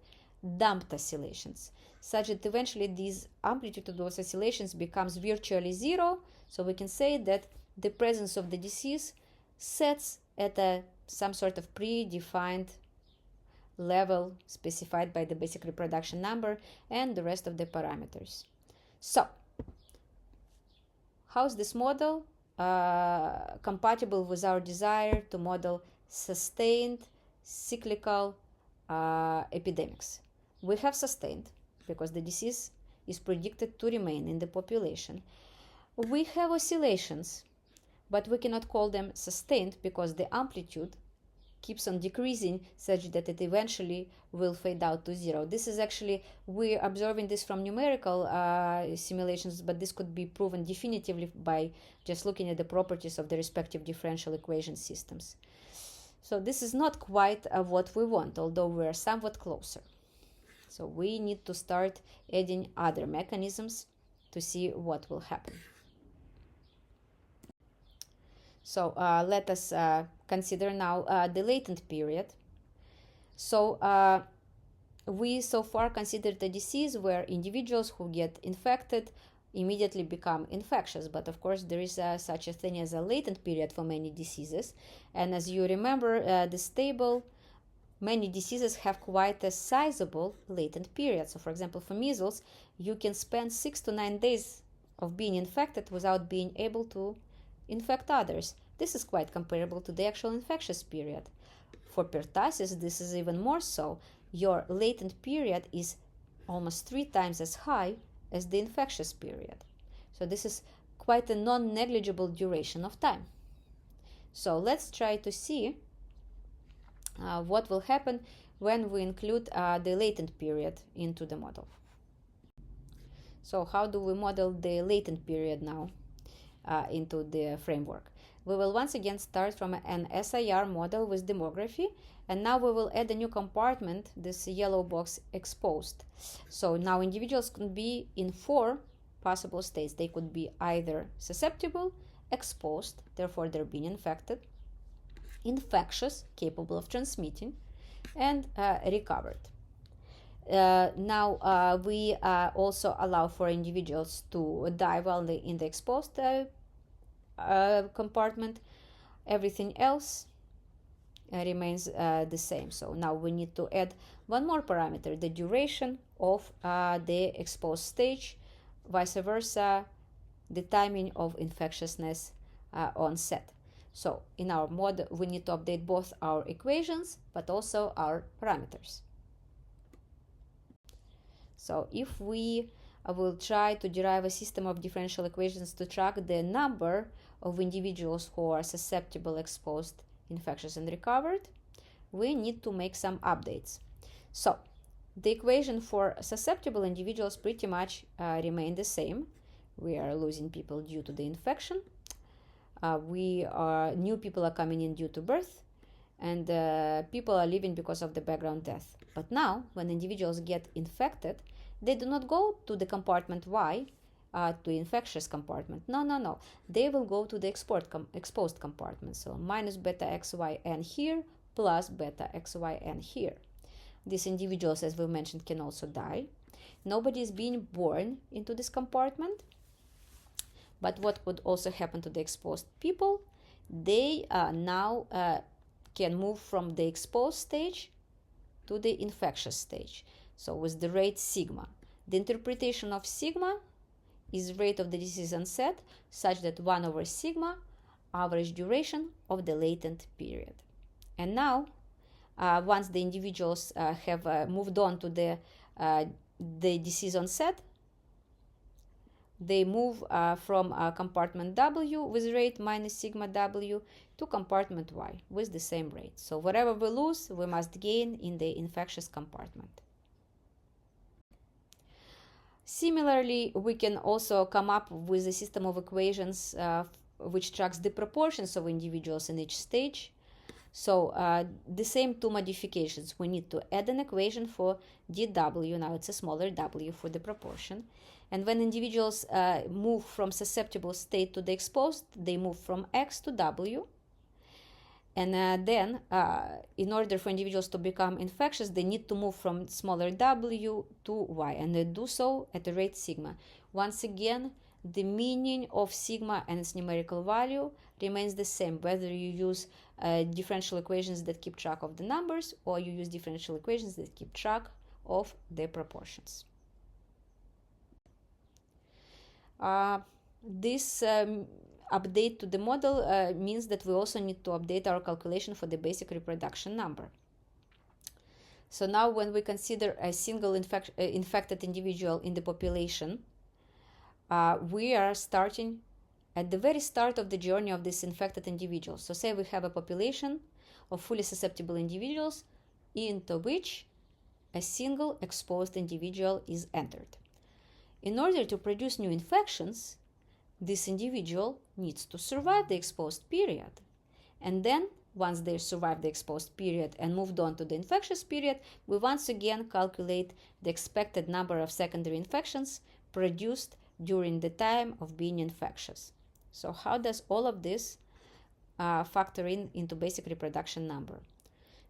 damped oscillations, such that eventually this amplitude of those oscillations becomes virtually zero. So we can say that the presence of the disease sets at some sort of predefined level specified by the basic reproduction number and the rest of the parameters. So how's this model compatible with our desire to model sustained cyclical epidemics? We have sustained because the disease is predicted to remain in the population. We have oscillations, but we cannot call them sustained because the amplitude keeps on decreasing such that it eventually will fade out to 0. This is actually, we're observing this from numerical simulations, but this could be proven definitively by just looking at the properties of the respective differential equation systems. So this is not quite what we want, although we're somewhat closer. So we need to start adding other mechanisms to see what will happen. So let us consider now the latent period. So we so far considered a disease where individuals who get infected immediately become infectious, but of course there is such a thing as a latent period for many diseases. And as you remember this table, many diseases have quite a sizable latent period. So for example, for measles, you can spend 6 to 9 days of being infected without being able to infect others. This is quite comparable to the actual infectious period. For pertussis, this is even more so. Your latent period is almost 3 times as high as the infectious period. So this is quite a non-negligible duration of time. So let's try to see what will happen when we include the latent period into the model. So how do we model the latent period now into the framework? We will once again start from an SIR model with demography, and now we will add a new compartment, this yellow box exposed. So now individuals can be in 4 possible states. They could be either susceptible, exposed, therefore they're being infected, infectious, capable of transmitting, and recovered. Now we also allow for individuals to die while in the exposed compartment. Everything else remains the same. So now we need to add one more parameter, the duration of the exposed stage, vice versa, the timing of infectiousness onset. So in our model, we need to update both our equations, but also our parameters. So if we will try to derive a system of differential equations to track the number of individuals who are susceptible, exposed, infectious, and recovered, we need to make some updates. So the equation for susceptible individuals pretty much remain the same. We are losing people due to the infection. New people are coming in due to birth, and people are leaving because of the background death. But now, when individuals get infected, they do not go to the compartment Y, to infectious compartment. No. They will go to the exposed compartment. So minus beta XYN here, plus beta XYN here. These individuals, as we mentioned, can also die. Nobody is being born into this compartment. But what would also happen to the exposed people? They now can move from the exposed stage to the infectious stage. So with the rate sigma. The interpretation of sigma is rate of the disease onset, such that 1 over sigma, average duration of the latent period. And now, once the individuals have moved on to the disease onset, they move from compartment W with rate minus sigma W to compartment Y with the same rate. So whatever we lose, we must gain in the infectious compartment. Similarly, we can also come up with a system of equations which tracks the proportions of individuals in each stage. So the same two modifications. We need to add an equation for dW. Now it's a smaller w for the proportion. And when individuals move from susceptible state to the exposed, they move from X to W. And then, in order for individuals to become infectious, they need to move from smaller w to y, and they do so at the rate sigma. Once again, the meaning of sigma and its numerical value remains the same, whether you use differential equations that keep track of the numbers or you use differential equations that keep track of the proportions. This update to the model means that we also need to update our calculation for the basic reproduction number. So now when we consider a single infected individual in the population, we are starting at the very start of the journey of this infected individual. So say we have a population of fully susceptible individuals into which a single exposed individual is entered. In order to produce new infections, this individual needs to survive the exposed period. And then, once they survive the exposed period and moved on to the infectious period, we once again calculate the expected number of secondary infections produced during the time of being infectious. So how does all of this factor into basic reproduction number?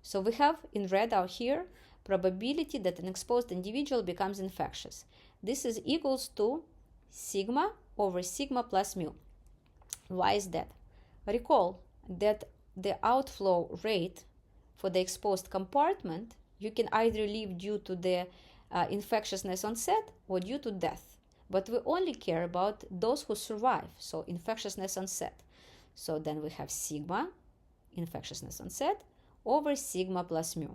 So we have in red out here probability that an exposed individual becomes infectious. This is equals to sigma over sigma plus mu. Why is that? Recall that the outflow rate for the exposed compartment you can either leave due to the infectiousness onset or due to death. But we only care about those who survive, so infectiousness onset. So then we have sigma, infectiousness onset, over sigma plus mu.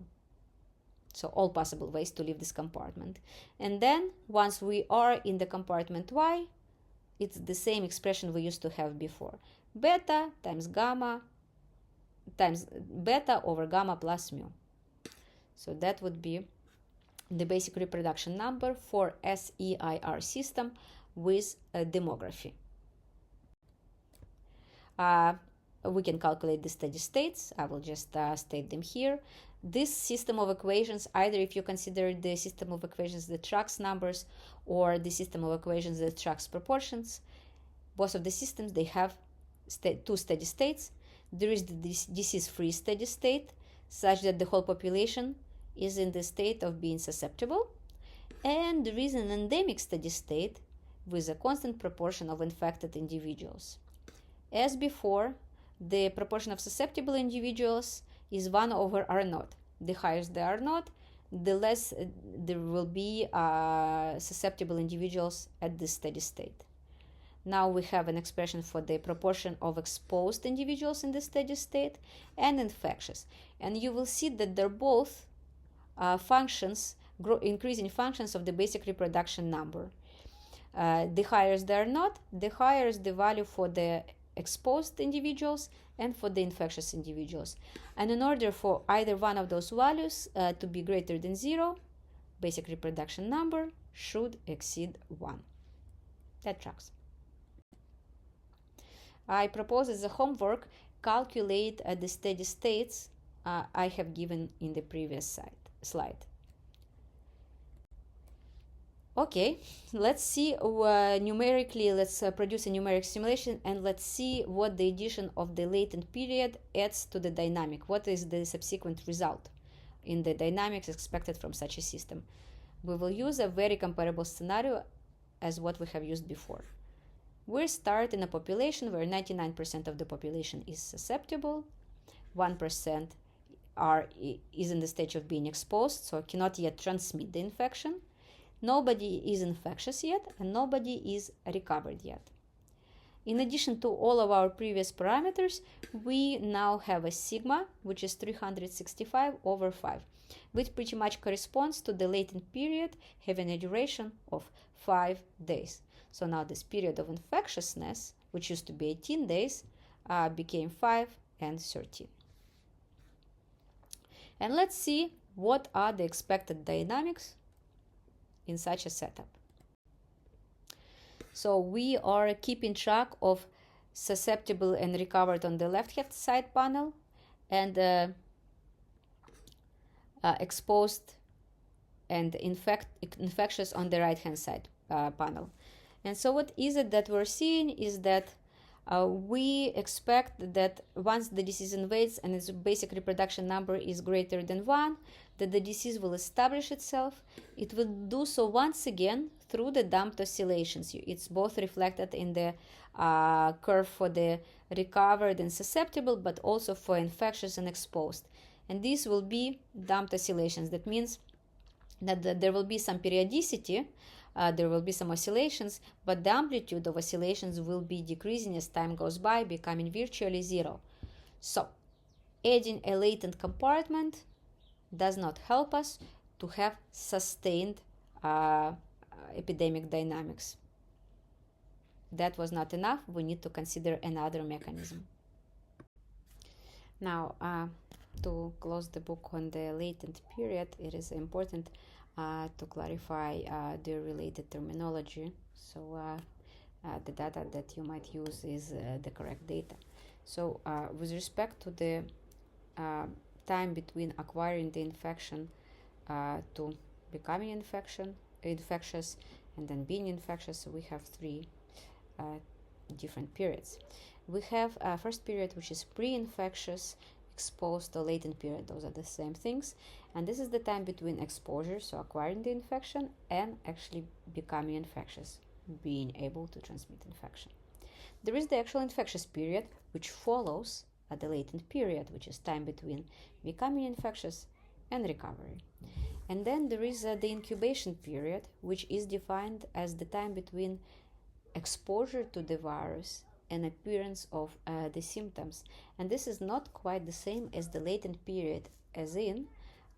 So all possible ways to leave this compartment. And then once we are in the compartment Y, it's the same expression we used to have before. Beta times gamma times beta over gamma plus mu. So that would be the basic reproduction number for SEIR system with demography. We can calculate the steady states. I will just state them here. This system of equations, either if you consider the system of equations that tracks numbers or the system of equations that tracks proportions, both of the systems, they have two steady states. There is the disease-free steady state, such that the whole population is in the state of being susceptible, and there is an endemic steady state with a constant proportion of infected individuals. As before, the proportion of susceptible individuals is 1 over R0. The higher the R0, the less there will be susceptible individuals at this steady state. Now we have an expression for the proportion of exposed individuals in the steady state and infectious. And you will see that they're both increasing functions of the basic reproduction number. The higher the R0, the higher is the value for the exposed individuals and for the infectious individuals. And in order for either one of those values to be greater than 0, basic reproduction number should exceed 1. That tracks. I propose as a homework, calculate the steady states I have given in the previous slide. Okay, let's see numerically, let's produce a numeric simulation and let's see what the addition of the latent period adds to the dynamic. What is the subsequent result in the dynamics expected from such a system? We will use a very comparable scenario as what we have used before. We start in a population where 99% of the population is susceptible, 1% is in the stage of being exposed, so cannot yet transmit the infection. Nobody is infectious yet, and nobody is recovered yet. in addition to all of our previous parameters, we now have a sigma, which is 365 over 5, which pretty much corresponds to the latent period having a duration of 5 days. So now this period of infectiousness, which used to be 18 days, became 5 and 13. And let's see what are the expected dynamics in such a setup. So we are keeping track of susceptible and recovered on the left-hand side panel, and exposed and infectious on the right-hand side panel. And so what is it that we're seeing is that we expect that once the disease invades and its basic reproduction number is greater than 1, that the disease will establish itself. It will do so once again through the damped oscillations. It's both reflected in the curve for the recovered and susceptible, but also for infectious and exposed. And these will be damped oscillations. That means that there will be some periodicity, there will be some oscillations, but the amplitude of oscillations will be decreasing as time goes by, becoming virtually zero. So, adding a latent compartment does not help us to have sustained epidemic dynamics. That was not enough. We need to consider another mechanism. Now, to close the book on the latent period, it is important to clarify the related terminology. So the data that you might use is the correct data. So with respect to the time between acquiring the infection to becoming infectious and then being infectious, we have 3 different periods. We have a first period, which is pre-infectious, exposed, or latent period. Those are the same things, and this is the time between exposure, so acquiring the infection, and actually becoming infectious, being able to transmit infection. There is the actual infectious period, which follows the latent period, which is time between becoming infectious and recovery. And then there is the incubation period, which is defined as the time between exposure to the virus and appearance of the symptoms. And this is not quite the same as the latent period, as in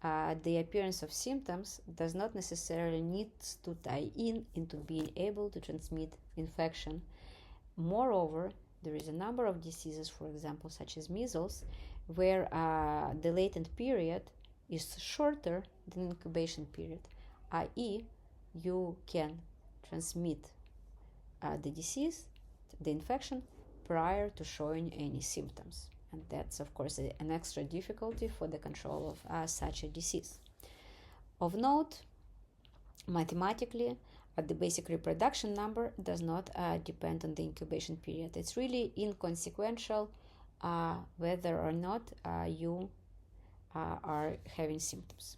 the appearance of symptoms does not necessarily need to tie into being able to transmit infection. Moreover, there is a number of diseases, for example, such as measles, where the latent period is shorter than incubation period, i.e., you can transmit the disease, the infection, prior to showing any symptoms. And that's, of course, an extra difficulty for the control of such a disease. Of note, mathematically, the basic reproduction number does not depend on the incubation period. It's really inconsequential whether or not you are having symptoms.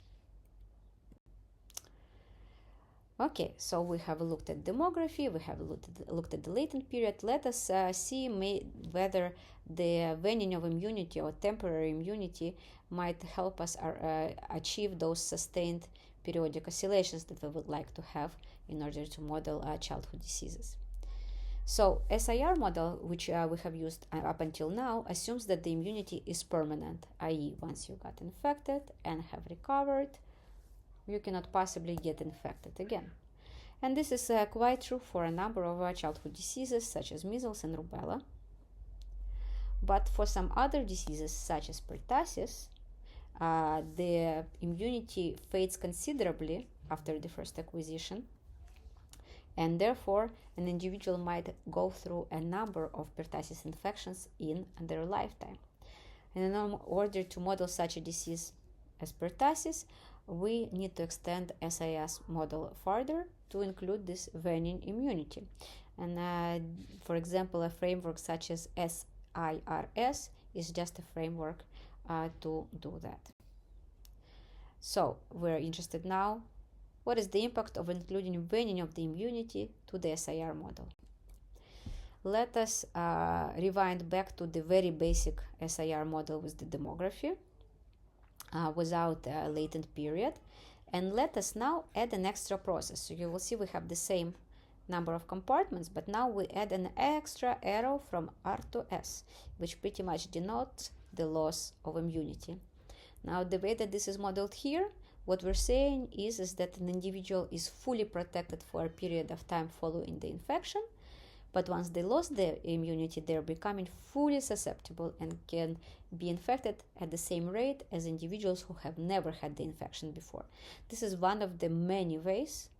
Okay, so we have looked at demography, we have looked at the latent period. Let us see whether the waning of immunity or temporary immunity might help us achieve those sustained periodic oscillations that we would like to have in order to model childhood diseases. So SIR model, which we have used up until now, assumes that the immunity is permanent, i.e. once you got infected and have recovered, you cannot possibly get infected again. And this is quite true for a number of childhood diseases such as measles and rubella. But for some other diseases such as pertussis, the immunity fades considerably after the first acquisition, and therefore an individual might go through a number of pertussis infections in their lifetime. And in order to model such a disease as pertussis, we need to extend SIS model further to include this waning immunity. And for example, a framework such as SIRS is just a framework to do that. So we're interested now, what is the impact of including waning of the immunity to the SIR model? Let us rewind back to the very basic SIR model with the demography without a latent period, and let us now add an extra process. So you will see we have the same number of compartments, but now we add an extra arrow from R to S, which pretty much denotes the loss of immunity. Now, the way that this is modeled here, what we're saying is that an individual is fully protected for a period of time following the infection, but once they lost their immunity, they're becoming fully susceptible and can be infected at the same rate as individuals who have never had the infection before. This is one of the many ways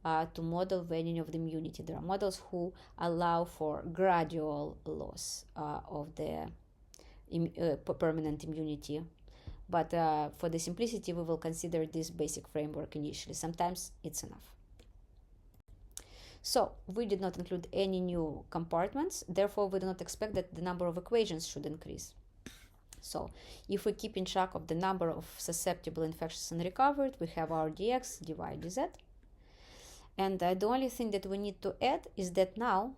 to model waning of the immunity. There are models who allow for gradual loss of the permanent immunity. But for the simplicity, we will consider this basic framework initially. Sometimes it's enough. So we did not include any new compartments. Therefore, we do not expect that the number of equations should increase. So if we keep in track of the number of susceptible infections and recovered, we have our dx, dy, dz. And the only thing that we need to add is that now,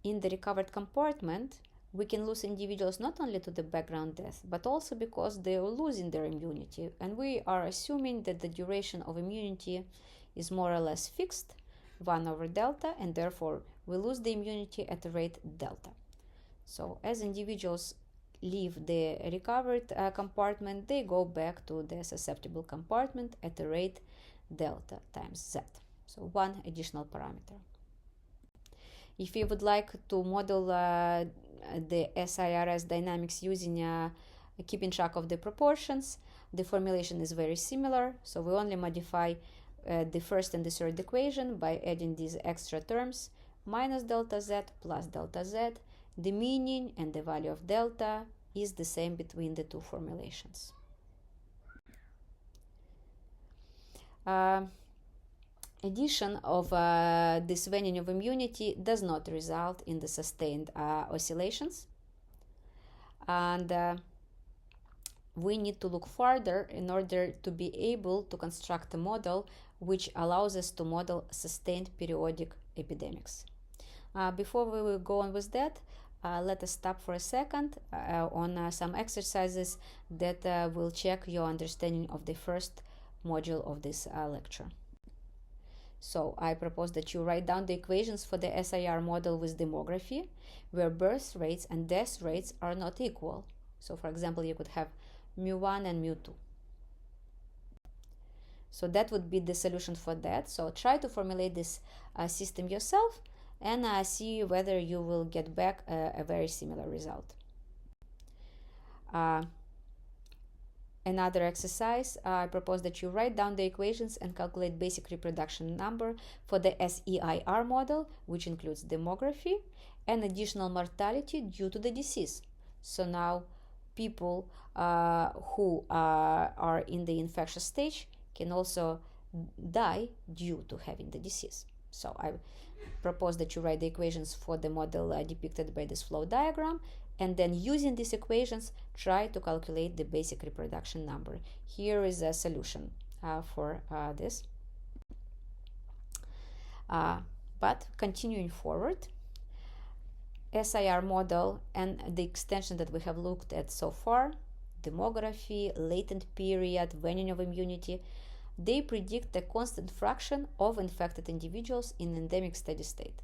in the recovered compartment, we can lose individuals not only to the background death, but also because they are losing their immunity. And we are assuming that the duration of immunity is more or less fixed, 1 over delta, and therefore we lose the immunity at the rate delta. So as individuals leave the recovered compartment, they go back to the susceptible compartment at the rate delta times z. So one additional parameter. If you would like to model the SIRS dynamics using keeping track of the proportions, the formulation is very similar. So we only modify the first and the third equation by adding these extra terms, minus delta z plus delta z. The meaning and the value of delta is the same between the two formulations. Addition of this waning of immunity does not result in the sustained oscillations, and we need to look further in order to be able to construct a model which allows us to model sustained periodic epidemics. Before we will go on with that, let us stop for a second on some exercises that will check your understanding of the first module of this lecture. So I propose that you write down the equations for the SIR model with demography, where birth rates and death rates are not equal. So for example, you could have mu1 and mu2. So that would be the solution for that. So try to formulate this system yourself and see whether you will get back a very similar result. Another exercise, I propose that you write down the equations and calculate basic reproduction number for the SEIR model, which includes demography and additional mortality due to the disease. So now people who are in the infectious stage can also die due to having the disease. So I propose that you write the equations for the model depicted by this flow diagram, and then using these equations, try to calculate the basic reproduction number. Here is a solution for this. But continuing forward, SIR model and the extension that we have looked at so far, demography, latent period, waning of immunity, they predict a constant fraction of infected individuals in endemic steady state,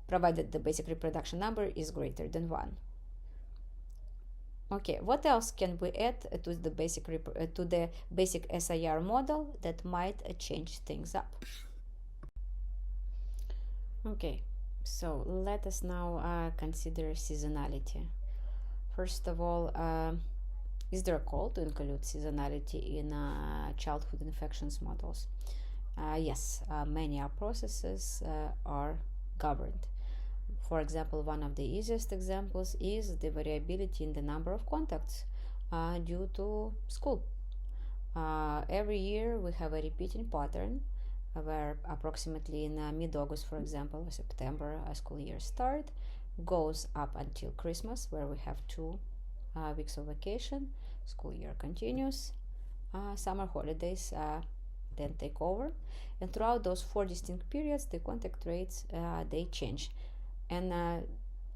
provided the basic reproduction number is greater than 1. Okay, what else can we add to the basic SIR model that might change things up? Okay, so let us now consider seasonality. First of all, is there a call to include seasonality in childhood infections models? Yes, many processes are governed. For example, one of the easiest examples is the variability in the number of contacts due to school. Every year we have a repeating pattern where approximately in mid-August, for example, or September, a school year start, goes up until Christmas, where we have 2 weeks of vacation, school year continues, summer holidays then take over, and throughout those 4 distinct periods, the contact rates, they change. And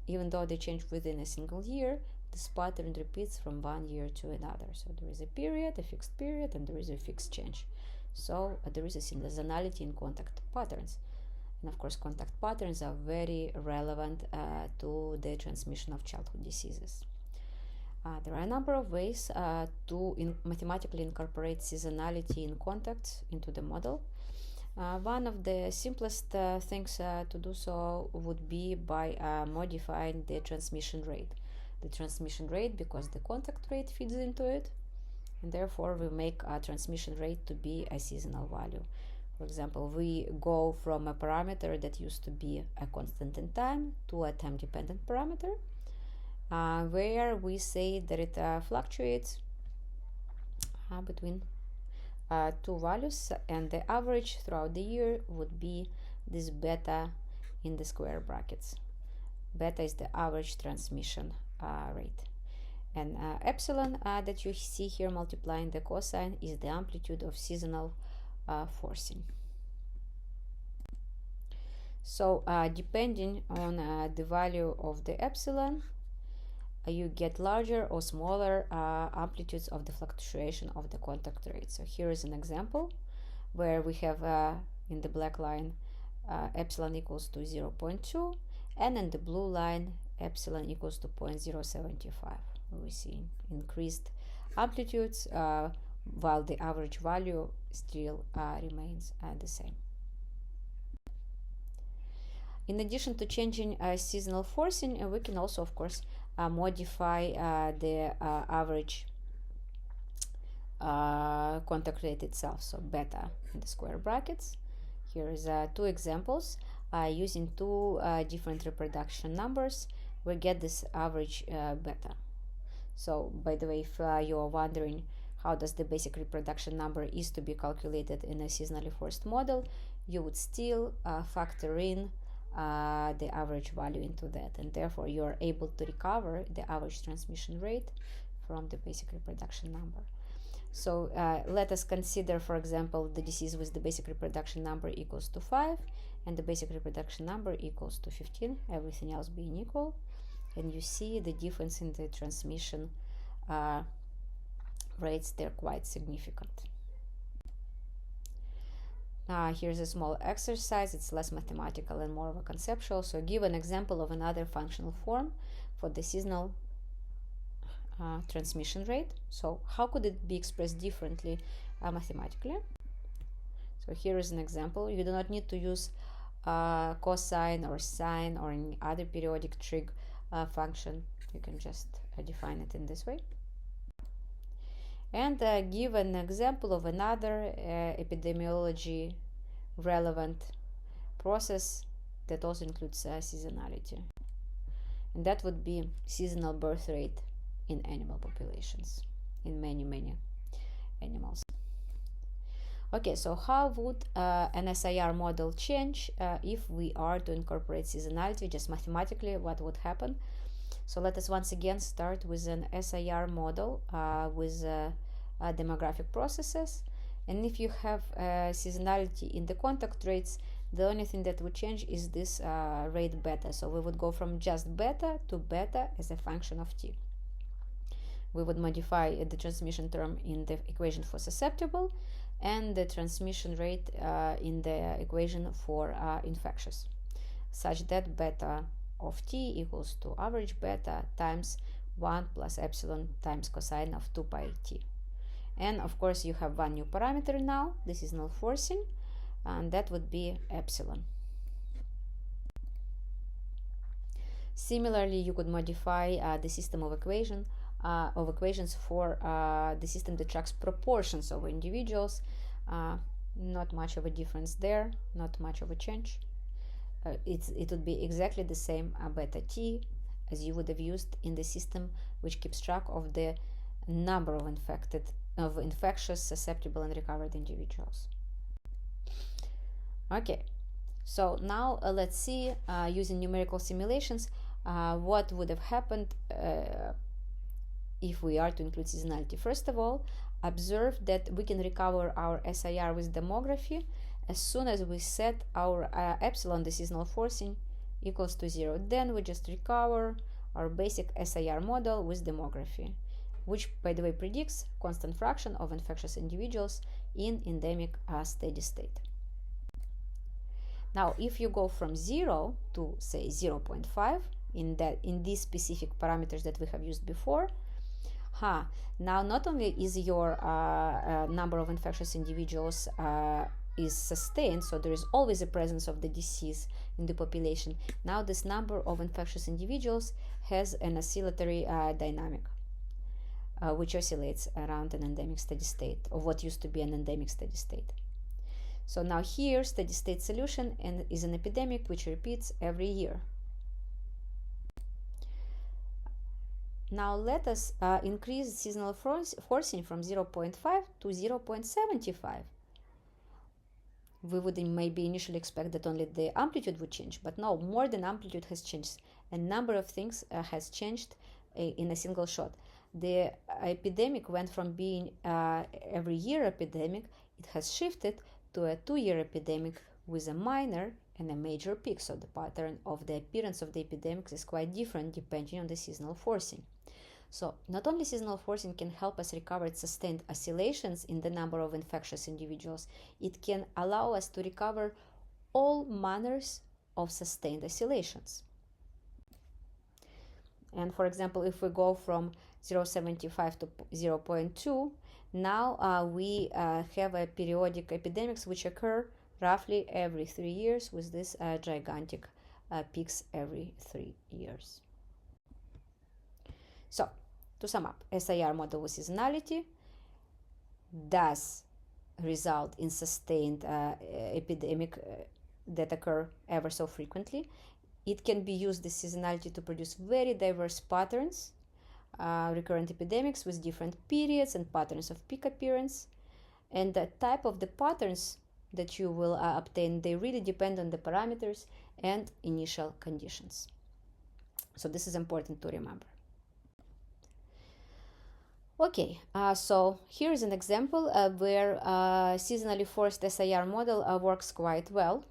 even though they change within a single year, this pattern repeats from one year to another. So there is a period, a fixed period, and there is a fixed change. So there is a seasonality in contact patterns. And of course, contact patterns are very relevant to the transmission of childhood diseases. There are a number of ways to mathematically incorporate seasonality in contacts into the model. One of the simplest things to do so would be by modifying the transmission rate. The transmission rate, because the contact rate feeds into it, and therefore we make a transmission rate to be a seasonal value. For example, we go from a parameter that used to be a constant in time to a time-dependent parameter, where we say that it fluctuates between two values, and the average throughout the year would be this beta in the square brackets. Beta is the average transmission rate. And epsilon that you see here multiplying the cosine is the amplitude of seasonal forcing. So depending on the value of the epsilon, you get larger or smaller amplitudes of the fluctuation of the contact rate. So here is an example where we have in the black line epsilon equals to 0.2, and in the blue line epsilon equals to 0.075. We see increased amplitudes while the average value still remains the same. In addition to changing seasonal forcing, we can also, of course, modify the average contact rate itself, so beta in the square brackets. Here is two examples. Using two different reproduction numbers, we get this average beta. So, by the way, if you are wondering how does the basic reproduction number is to be calculated in a seasonally forced model, you would still factor in the average value into that, and therefore you are able to recover the average transmission rate from the basic reproduction number. So let us consider, for example, the disease with the basic reproduction number equals to 5 and the basic reproduction number equals to 15, everything else being equal, and you see the difference in the transmission rates. They're quite significant. Here's a small exercise. It's less mathematical and more of a conceptual. So give an example of another functional form for the seasonal transmission rate. So how could it be expressed differently mathematically? So here is an example. You do not need to use cosine or sine or any other periodic trig function. You can just define it in this way. And give an example of another epidemiology relevant process that also includes seasonality. And that would be seasonal birth rate in animal populations, in many animals. Okay, so how would an SIR model change if we are to incorporate seasonality? Just mathematically, what would happen? So let us once again start with an SIR model with demographic processes. And if you have seasonality in the contact rates, the only thing that would change is this rate beta. So we would go from just beta to beta as a function of t. We would modify the transmission term in the equation for susceptible and the transmission rate in the equation for infectious, such that beta of t equals to average beta times 1 plus epsilon times cosine of 2 pi t. And of course you have one new parameter now, the seasonal forcing, and that would be epsilon. Similarly, you could modify the system of equations for the system that tracks proportions of individuals. Not much of a difference there, not much of a change. It would be exactly the same beta t as you would have used in the system which keeps track of the number of infectious, susceptible, and recovered individuals. Okay, so now let's see, using numerical simulations, what would have happened if we are to include seasonality. First of all, observe that we can recover our SIR with demography as soon as we set our epsilon, the seasonal forcing, equals to 0. Then we just recover our basic SIR model with demography, which, by the way, predicts constant fraction of infectious individuals in endemic steady state. Now, if you go from 0 to say 0.5 in these specific parameters that we have used before, now not only is your number of infectious individuals is sustained, so there is always a presence of the disease in the population. Now this number of infectious individuals has an oscillatory dynamic, which oscillates around an endemic steady state, of what used to be an endemic steady state. So now here, steady state solution is an epidemic which repeats every year. Now let us increase seasonal forcing from 0.5 to 0.75. We would maybe initially expect that only the amplitude would change, but no, more than amplitude has changed. A number of things has changed in a single shot. The epidemic went from being every year epidemic, it has shifted to a 2-year epidemic with a minor and a major peak. So the pattern of the appearance of the epidemics is quite different depending on the seasonal forcing. So not only seasonal forcing can help us recover sustained oscillations in the number of infectious individuals, it can allow us to recover all manners of sustained oscillations. And for example, if we go from 0.75 to 0.2, now we have a periodic epidemics which occur roughly every 3 years with these gigantic peaks every 3 years. So, to sum up, SIR model with seasonality does result in sustained epidemic that occur ever so frequently. It can be used, this seasonality, to produce very diverse patterns, recurrent epidemics with different periods and patterns of peak appearance. And the type of the patterns that you will obtain, they really depend on the parameters and initial conditions. So this is important to remember. Okay, so here is an example where seasonally forced SIR model works quite well.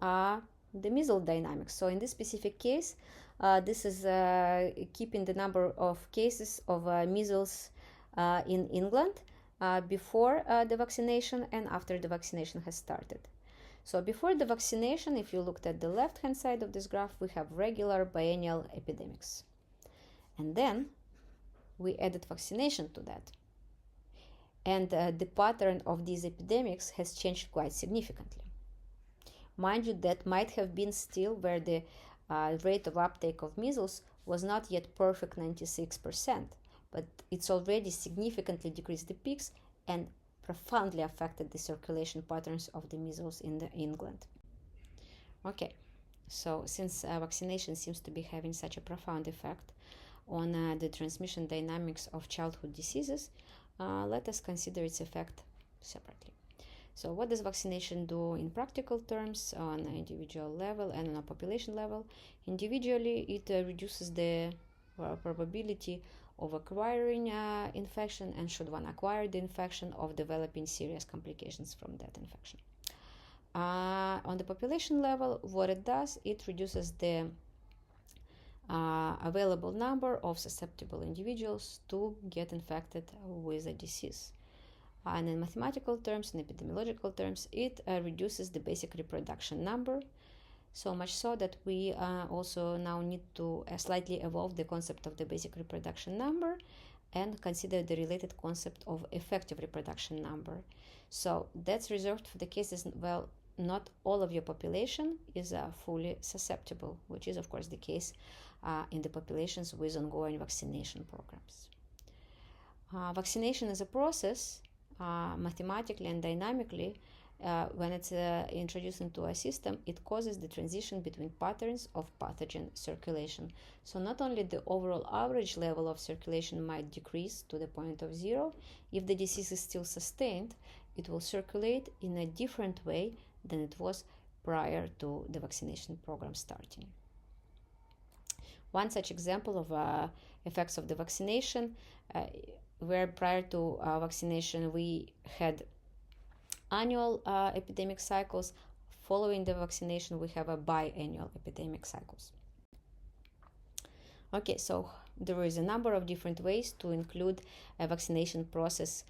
The measles dynamics. So in this specific case, this is keeping the number of cases of measles in England before the vaccination and after the vaccination has started. So before the vaccination, if you looked at the left-hand side of this graph, we have regular biennial epidemics. And then we added vaccination to that. And the pattern of these epidemics has changed quite significantly. Mind you, that might have been still where the rate of uptake of measles was not yet perfect 96%, but it's already significantly decreased the peaks and profoundly affected the circulation patterns of the measles in England. Okay, so since vaccination seems to be having such a profound effect on the transmission dynamics of childhood diseases, let us consider its effect separately. So what does vaccination do in practical terms on an individual level and on a population level? Individually, it reduces the probability of acquiring infection, and should one acquire the infection, of developing serious complications from that infection. On the population level, what it does, it reduces the available number of susceptible individuals to get infected with a disease. And in mathematical terms, in epidemiological terms, it reduces the basic reproduction number, so much so that we also now need to slightly evolve the concept of the basic reproduction number and consider the related concept of effective reproduction number. So that's reserved for the cases, well, not all of your population is fully susceptible, which is of course the case in the populations with ongoing vaccination programs. Vaccination is a process, mathematically and dynamically, when it's introduced into a system, it causes the transition between patterns of pathogen circulation. So not only the overall average level of circulation might decrease to the point of 0, if the disease is still sustained, it will circulate in a different way than it was prior to the vaccination program starting. One such example of effects of the vaccination, where prior to vaccination we had annual epidemic cycles. Following the vaccination, we have a biannual epidemic cycles. Okay, so there is a number of different ways to include a vaccination process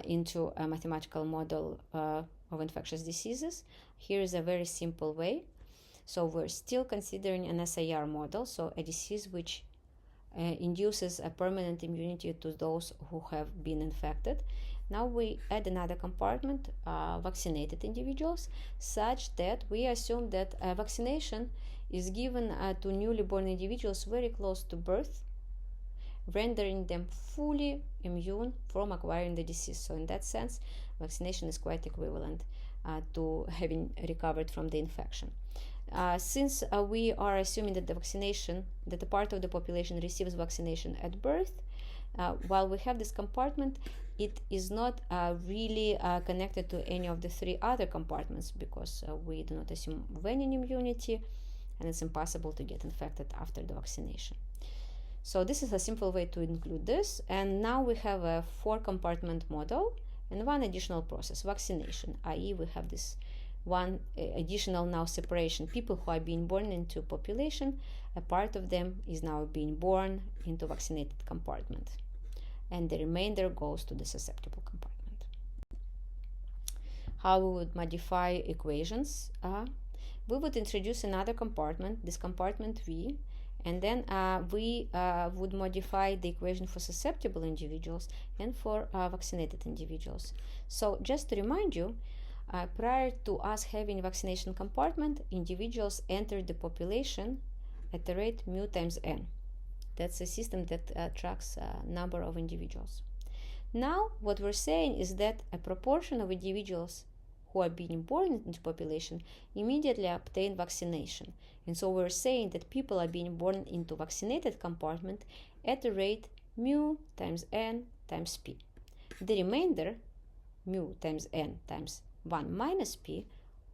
into a mathematical model of infectious diseases. Here is a very simple way. So we're still considering an SIR model, so a disease which induces a permanent immunity to those who have been infected. Now we add another compartment, vaccinated individuals, such that we assume that vaccination is given to newly born individuals very close to birth, rendering them fully immune from acquiring the disease. So in that sense, vaccination is quite equivalent to having recovered from the infection. Since we are assuming that that a part of the population receives vaccination at birth, while we have this compartment, it is not really connected to any of the three other compartments, because we do not assume waning immunity, and it's impossible to get infected after the vaccination. So this is a simple way to include this, and now we have a 4-compartment model and one additional process, vaccination, i.e. we have this one additional now separation. People who are being born into population, a part of them is now being born into vaccinated compartment, and the remainder goes to the susceptible compartment. How we would modify equations? We would introduce another compartment, this compartment V, and then we would modify the equation for susceptible individuals and for vaccinated individuals. So just to remind you, prior to us having vaccination compartment, individuals entered the population at the rate mu times n. That's a system that tracks number of individuals. Now what we're saying is that a proportion of individuals who are being born into population immediately obtain vaccination. And so we're saying that people are being born into vaccinated compartment at the rate mu times n times p. The remainder, mu times n times 1 minus p,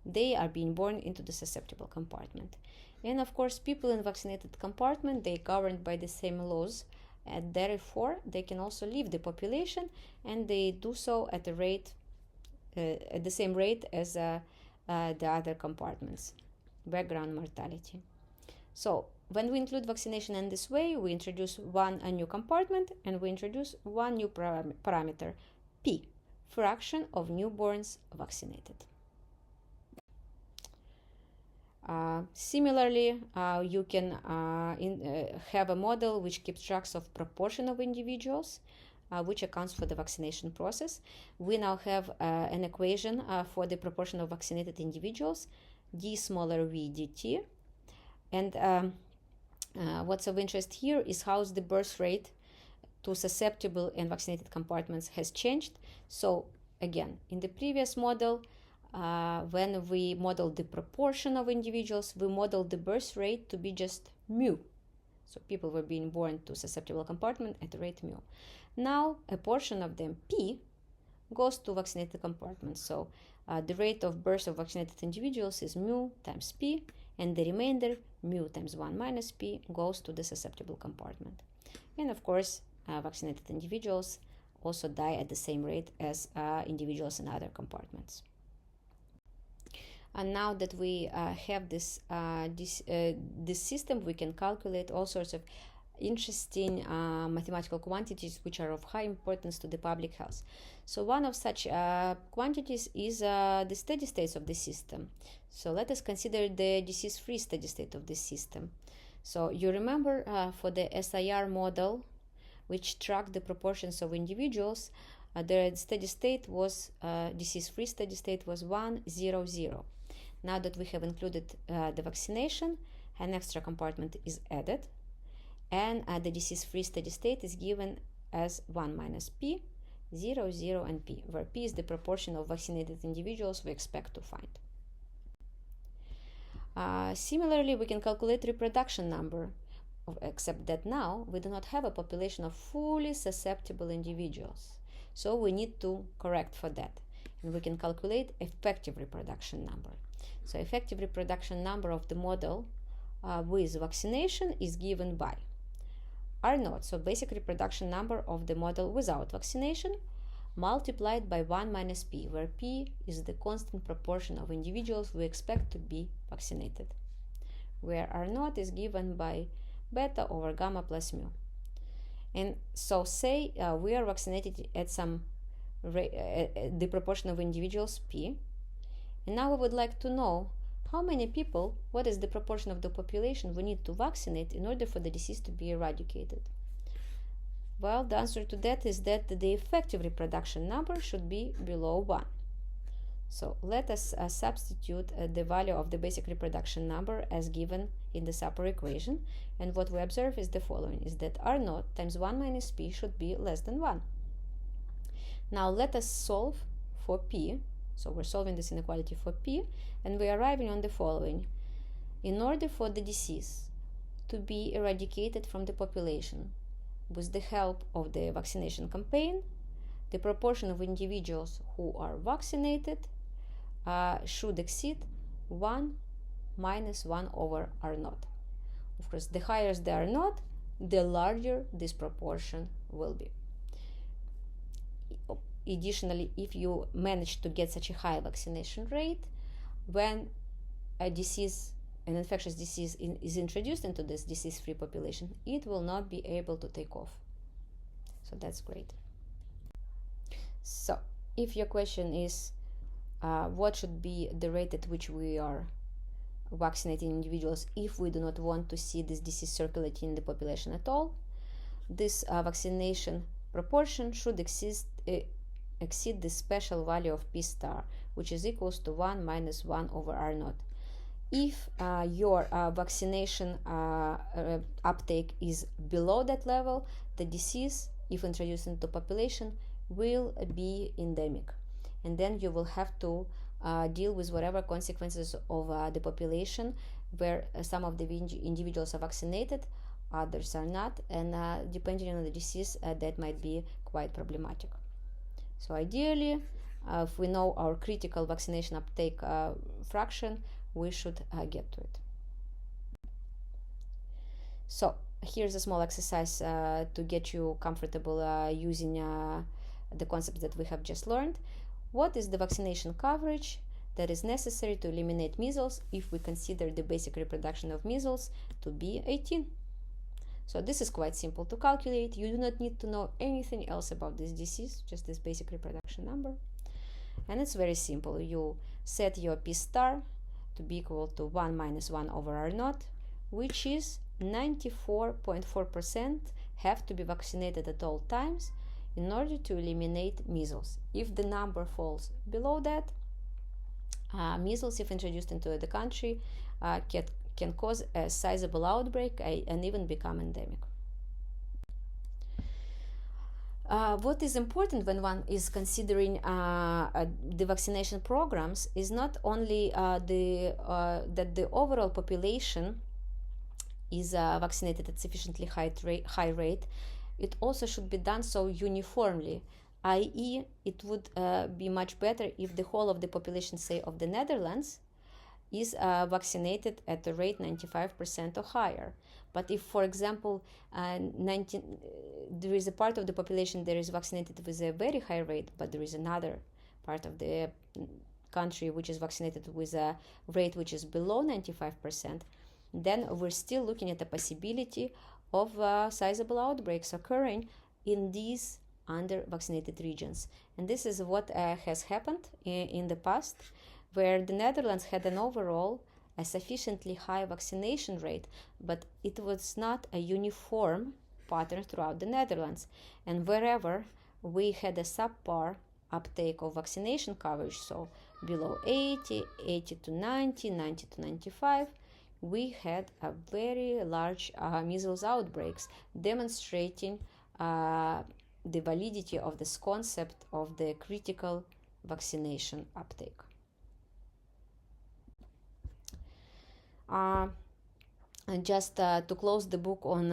they are being born into the susceptible compartment. And of course, people in vaccinated compartment, they are governed by the same laws, and therefore they can also leave the population, and they do so at the rate at the same rate as the other compartments, background mortality. So when we include vaccination in this way, we introduce a new compartment, and we introduce one new parameter, p, fraction of newborns vaccinated. Similarly, you can have a model which keeps track of proportion of individuals, which accounts for the vaccination process. We now have an equation for the proportion of vaccinated individuals, d smaller v dt. And what's of interest here is how the birth rate to susceptible and vaccinated compartments has changed. So again, in the previous model, when we modeled the proportion of individuals, we modeled the birth rate to be just mu. So people were being born to susceptible compartment at the rate mu. Now a portion of them, p, goes to vaccinated compartments. So the rate of birth of vaccinated individuals is mu times p, and the remainder, mu times 1 minus p, goes to the susceptible compartment. And of course, vaccinated individuals also die at the same rate as individuals in other compartments. And now that we have this system, we can calculate all sorts of interesting mathematical quantities which are of high importance to the public health. So one of such quantities is the steady states of the system. So let us consider the disease-free steady state of the system. So you remember for the SIR model, which tracked the proportions of individuals, the steady state was, disease-free steady state was 1, 0, 0. Now that we have included the vaccination, an extra compartment is added, and the disease-free steady state is given as 1 minus p, 0, 0, and p, where p is the proportion of vaccinated individuals we expect to find. Similarly, we can calculate reproduction number, except that now we do not have a population of fully susceptible individuals. So we need to correct for that. And we can calculate effective reproduction number. So effective reproduction number of the model with vaccination is given by R0, so basic reproduction number of the model without vaccination, multiplied by 1 minus p, where p is the constant proportion of individuals we expect to be vaccinated, where R0 is given by beta over gamma plus mu. And so say we are vaccinated at some the proportion of individuals p, and now we would like to know how many people, what is the proportion of the population we need to vaccinate in order for the disease to be eradicated. Well, the answer to that is that the effective reproduction number should be below 1. So let us substitute the value of the basic reproduction number as given in this upper equation, and what we observe is the following, is that R0 times 1 minus p should be less than 1. Now let us solve for p. So we're solving this inequality for p, and we're arriving on the following. In order for the disease to be eradicated from the population with the help of the vaccination campaign, the proportion of individuals who are vaccinated should exceed 1 minus 1 over R0. Of course, the higher the R0, the larger this proportion will be. Additionally, if you manage to get such a high vaccination rate, when an infectious disease is introduced into this disease-free population, it will not be able to take off. So that's great. So if your question is what should be the rate at which we are vaccinating individuals if we do not want to see this disease circulating in the population at all, this vaccination proportion should exceed the special value of p star, which is equals to 1 minus 1 over R0. If your vaccination uptake is below that level, the disease, if introduced into the population, will be endemic. And then you will have to deal with whatever consequences of the population where some of the individuals are vaccinated, others are not, and depending on the disease, that might be quite problematic. So ideally, if we know our critical vaccination uptake fraction, we should get to it. So here's a small exercise to get you comfortable using the concepts that we have just learned. What is the vaccination coverage that is necessary to eliminate measles if we consider the basic reproduction of measles to be 18? So this is quite simple to calculate. You do not need to know anything else about this disease, just this basic reproduction number. And it's very simple. You set your p star to be equal to 1 minus 1 over R0, which is 94.4% have to be vaccinated at all times in order to eliminate measles. If the number falls below that, measles, if introduced into the country, can cause a sizable outbreak and even become endemic. What is important when one is considering the vaccination programs is not only that the overall population is vaccinated at sufficiently high rate, it also should be done so uniformly, i.e. it would be much better if the whole of the population, say, of the Netherlands is vaccinated at a rate 95% or higher. But if, for example, there is a part of the population that is vaccinated with a very high rate, but there is another part of the country which is vaccinated with a rate which is below 95%, then we're still looking at the possibility of sizable outbreaks occurring in these under-vaccinated regions. And this is what has happened in the past, where the Netherlands had an overall a sufficiently high vaccination rate, but it was not a uniform pattern throughout the Netherlands. And wherever we had a subpar uptake of vaccination coverage, so below 80, 80 to 90, 90 to 95, we had a very large measles outbreaks, demonstrating the validity of this concept of the critical vaccination uptake. And just to close the book on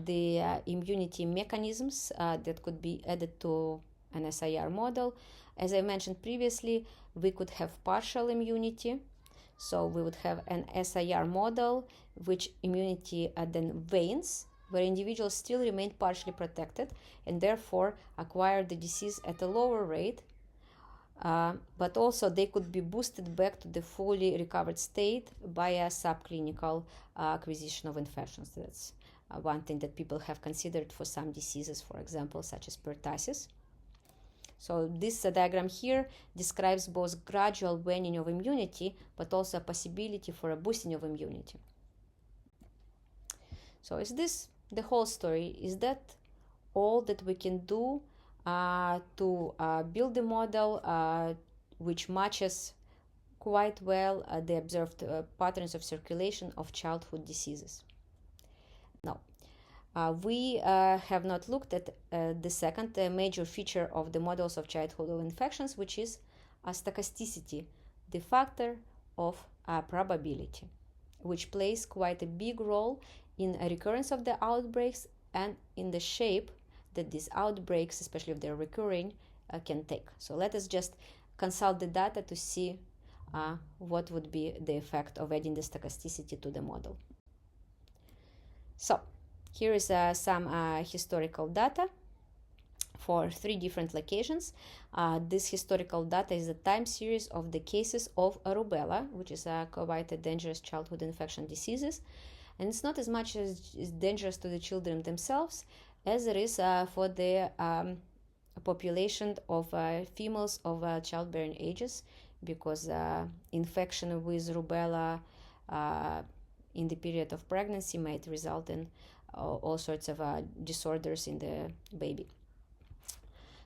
the immunity mechanisms that could be added to an SIR model, as I mentioned previously, we could have partial immunity. So we would have an SIR model which immunity then wanes, where individuals still remain partially protected and therefore acquire the disease at a lower rate, but also they could be boosted back to the fully recovered state by a subclinical acquisition of infections. That's one thing that people have considered for some diseases, for example, such as pertussis. So this diagram here describes both gradual waning of immunity, but also a possibility for a boosting of immunity. So is this the whole story? Is that all that we can do to build a model which matches quite well the observed patterns of circulation of childhood diseases? No. We have not looked at the second major feature of the models of childhood infections, which is stochasticity, the factor of probability, which plays quite a big role in a recurrence of the outbreaks and in the shape that these outbreaks, especially if they're recurring, can take. So let us just consult the data to see what would be the effect of adding the stochasticity to the model. So here is some historical data for 3 different locations. This historical data is a time series of the cases of rubella, which is quite a dangerous childhood infection diseases. And it's not as much as dangerous to the children themselves as it is for the population of females of childbearing ages, because infection with rubella in the period of pregnancy might result in all sorts of disorders in the baby.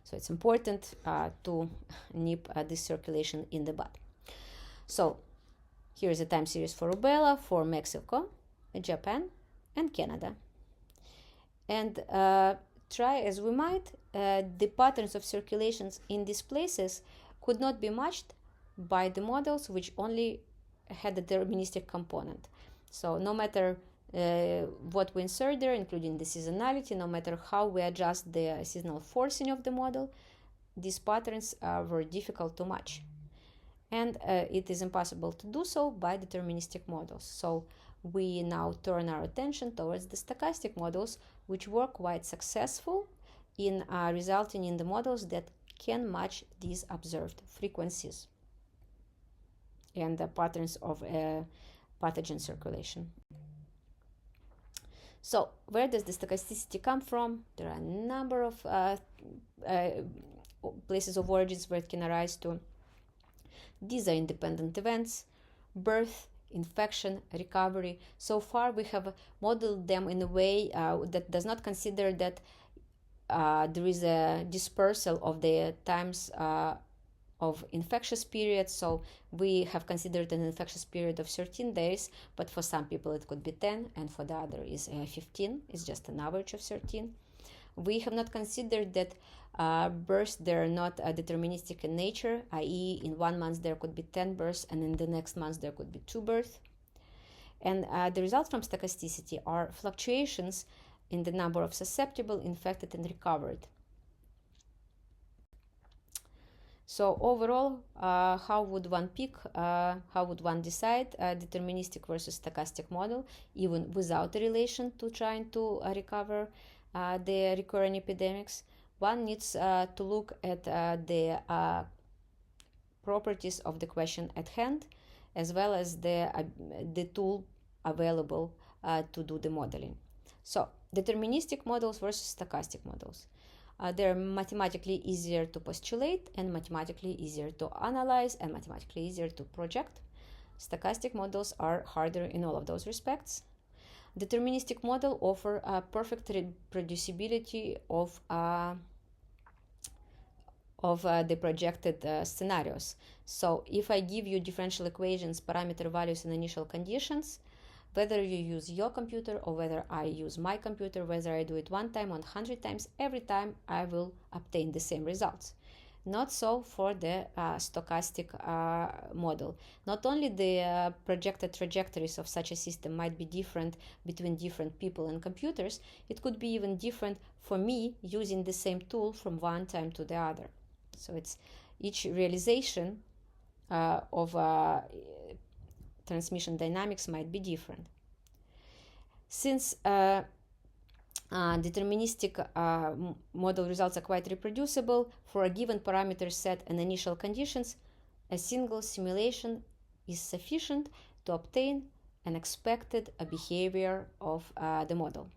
So it's important to nip this circulation in the bud. So here is a time series for rubella for Mexico, Japan, and Canada. And try as we might, the patterns of circulations in these places could not be matched by the models which only had a deterministic component. So no matter what we insert there, including the seasonality, no matter how we adjust the seasonal forcing of the model, these patterns were difficult to match. And it is impossible to do so by deterministic models. So we now turn our attention towards the stochastic models, which were quite successful in resulting in the models that can match these observed frequencies and the patterns of pathogen circulation. So where does the stochasticity come from? There are a number of places of origins where it can arise to. These are independent events: birth, infection, recovery. So far we have modeled them in a way that does not consider that there is a dispersal of the times of infectious periods. So we have considered an infectious period of 13 days, but for some people it could be 10, and for the other is 15. It's just an average of 13. We have not considered that births, they're not deterministic in nature, i.e. in 1 month there could be 10 births and in the next month there could be 2 births. And the results from stochasticity are fluctuations in the number of susceptible, infected, and recovered. So overall, how would one pick, how would one decide deterministic versus stochastic model, even without a relation to trying to recover the recurring epidemics? One needs to look at the properties of the question at hand, as well as the tool available to do the modeling. So deterministic models versus stochastic models. They're mathematically easier to postulate and mathematically easier to analyze and mathematically easier to project. Stochastic models are harder in all of those respects. Deterministic model offer a perfect reproducibility of the projected scenarios. So if I give you differential equations, parameter values, and initial conditions, whether you use your computer or whether I use my computer, whether I do it 1 time or 100 times, every time I will obtain the same results. Not so for the stochastic model. Not only the projected trajectories of such a system might be different between different people and computers, it could be even different for me using the same tool from one time to the other. So it's each realization of transmission dynamics might be different. Since deterministic model results are quite reproducible for a given parameter set and initial conditions, a single simulation is sufficient to obtain an expected behavior of the model.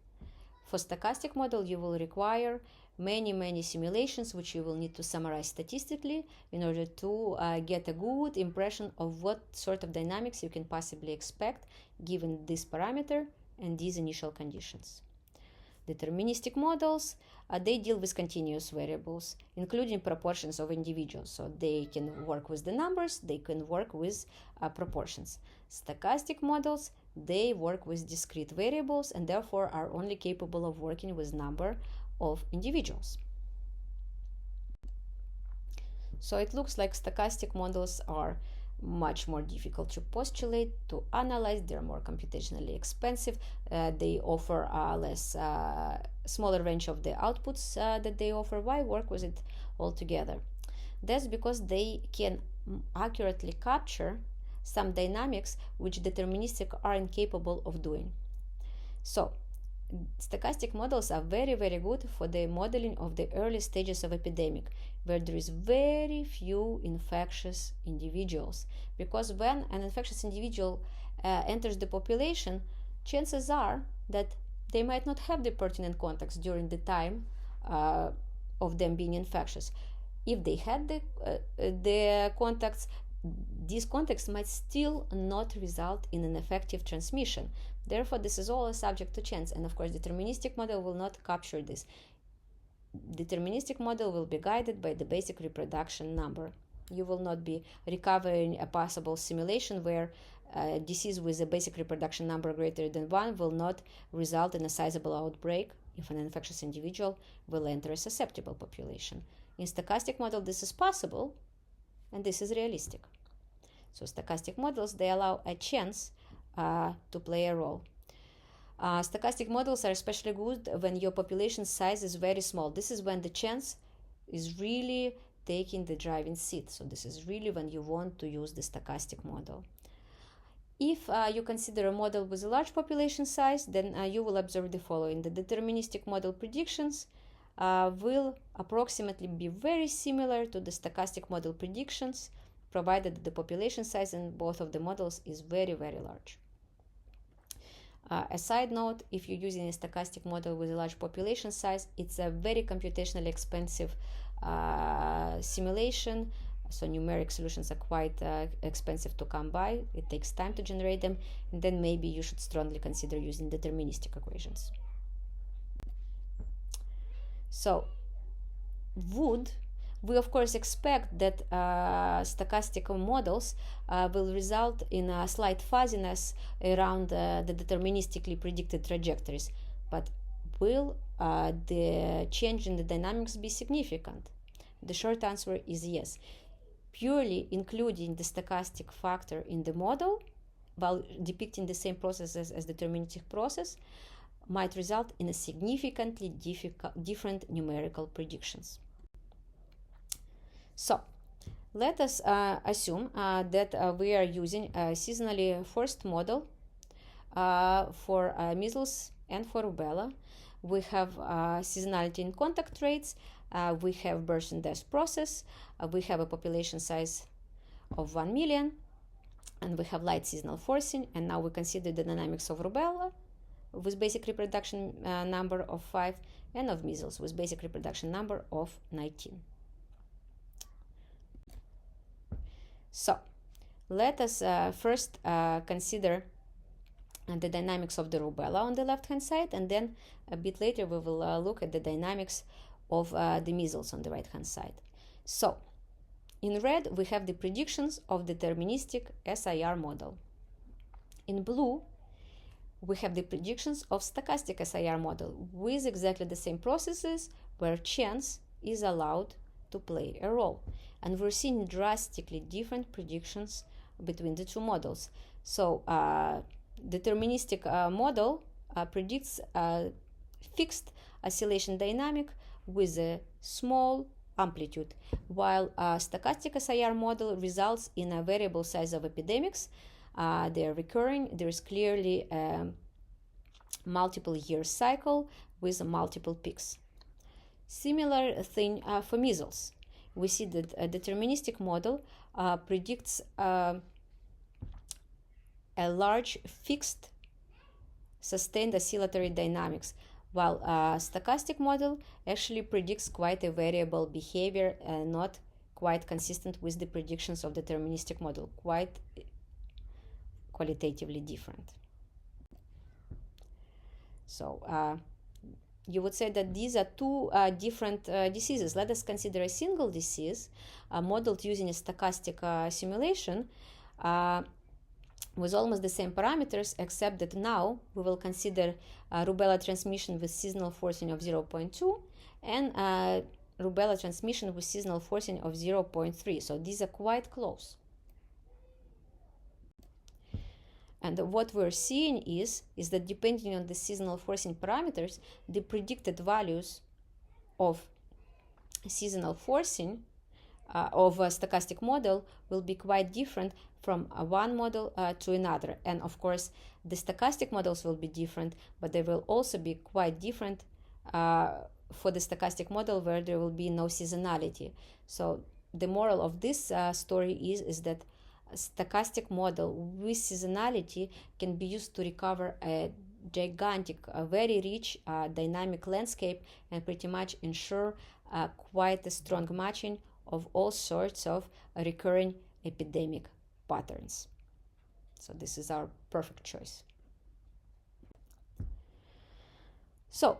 For stochastic model, you will require many simulations which you will need to summarize statistically in order to get a good impression of what sort of dynamics you can possibly expect given this parameter and these initial conditions. Deterministic models, they deal with continuous variables, including proportions of individuals. So they can work with the numbers, they can work with proportions. Stochastic models, they work with discrete variables and therefore are only capable of working with number of individuals. So it looks like stochastic models are much more difficult to postulate, to analyze. They're more computationally expensive. They offer less smaller range of the outputs that they offer. Why work with it altogether? That's because they can accurately capture some dynamics which deterministic are incapable of doing. So stochastic models are very good for the modeling of the early stages of epidemic, where there is very few infectious individuals, because when an infectious individual enters the population, chances are that they might not have the pertinent contacts during the time of them being infectious. If they had the contacts, these contacts might still not result in an effective transmission. Therefore, this is all subject to chance, and of course, deterministic model will not capture this. Deterministic model will be guided by the basic reproduction number. You will not be recovering a possible simulation where disease with a basic reproduction number greater than 1 will not result in a sizable outbreak if an infectious individual will enter a susceptible population. In stochastic model, this is possible, and this is realistic. So stochastic models, they allow a chance to play a role. Stochastic models are especially good when your population size is very small. This is when the chance is really taking the driving seat. So this is really when you want to use the stochastic model. If you consider a model with a large population size, then you will observe the following. The deterministic model predictions will approximately be very similar to the stochastic model predictions, provided that the population size in both of the models is very large. A side note, if you're using a stochastic model with a large population size, it's a very computationally expensive simulation. So numeric solutions are quite expensive to come by. It takes time to generate them, and then maybe you should strongly consider using deterministic equations. So we of course expect that stochastic models will result in a slight fuzziness around the deterministically predicted trajectories, but will the change in the dynamics be significant? The short answer is yes. Purely including the stochastic factor in the model while depicting the same processes as deterministic process might result in a significantly different numerical predictions. So let us assume that we are using a seasonally forced model for measles and for rubella. We have seasonality in contact rates, we have birth and death process, we have a population size of 1 million, and we have light seasonal forcing, and now we consider the dynamics of rubella with basic reproduction number of 5 and of measles with basic reproduction number of 19. So let us first consider the dynamics of the rubella on the left-hand side, and then a bit later we will look at the dynamics of the measles on the right-hand side. So in red we have the predictions of deterministic SIR model. In blue we have the predictions of stochastic SIR model with exactly the same processes where chance is allowed to play a role. And we're seeing drastically different predictions between the two models. So deterministic model predicts fixed oscillation dynamic with a small amplitude, while stochastic SIR model results in a variable size of epidemics. They are recurring. There is clearly a multiple year cycle with multiple peaks. Similar thing for measles. We see that a deterministic model predicts a large fixed sustained oscillatory dynamics, while a stochastic model actually predicts quite a variable behavior and not quite consistent with the predictions of deterministic model, quite qualitatively different. So you would say that these are two different diseases. Let us consider a single disease modeled using a stochastic simulation with almost the same parameters, except that now we will consider rubella transmission with seasonal forcing of 0.2 and rubella transmission with seasonal forcing of 0.3. So these are quite close. And what we're seeing is that depending on the seasonal forcing parameters, the predicted values of seasonal forcing of a stochastic model will be quite different from one model to another. And of course, the stochastic models will be different, but they will also be quite different for the stochastic model where there will be no seasonality. So the moral of this story is that a stochastic model with seasonality can be used to recover a gigantic, very rich dynamic landscape and pretty much ensure quite a strong matching of all sorts of recurring epidemic patterns. So this is our perfect choice. So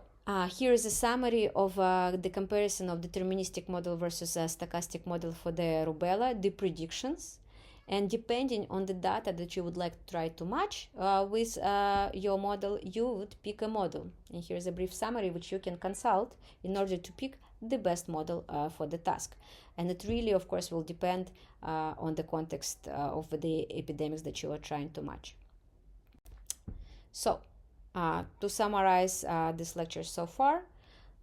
here is a summary of the comparison of deterministic model versus a stochastic model for the rubella, the predictions. And depending on the data that you would like to try to match with your model, you would pick a model. And here's a brief summary which you can consult in order to pick the best model for the task. And it really, of course, will depend on the context of the epidemics that you are trying to match. So, to summarize this lecture so far,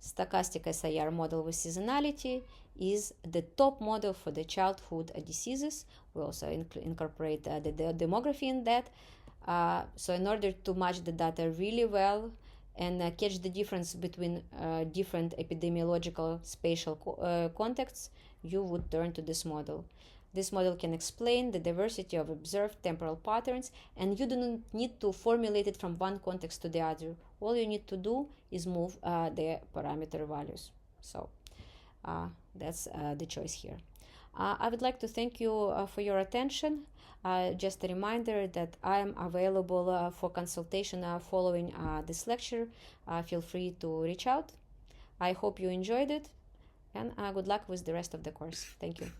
stochastic SIR model with seasonality is the top model for the childhood diseases. We also incorporate the demography in that. So in order to match the data really well and catch the difference between different epidemiological spatial contexts, you would turn to this model. This model can explain the diversity of observed temporal patterns, and you do not need to formulate it from one context to the other. All you need to do is move the parameter values. So that's the choice here. I would like to thank you for your attention. Just a reminder that I am available for consultation following this lecture. Feel free to reach out. I hope you enjoyed it, and good luck with the rest of the course. Thank you.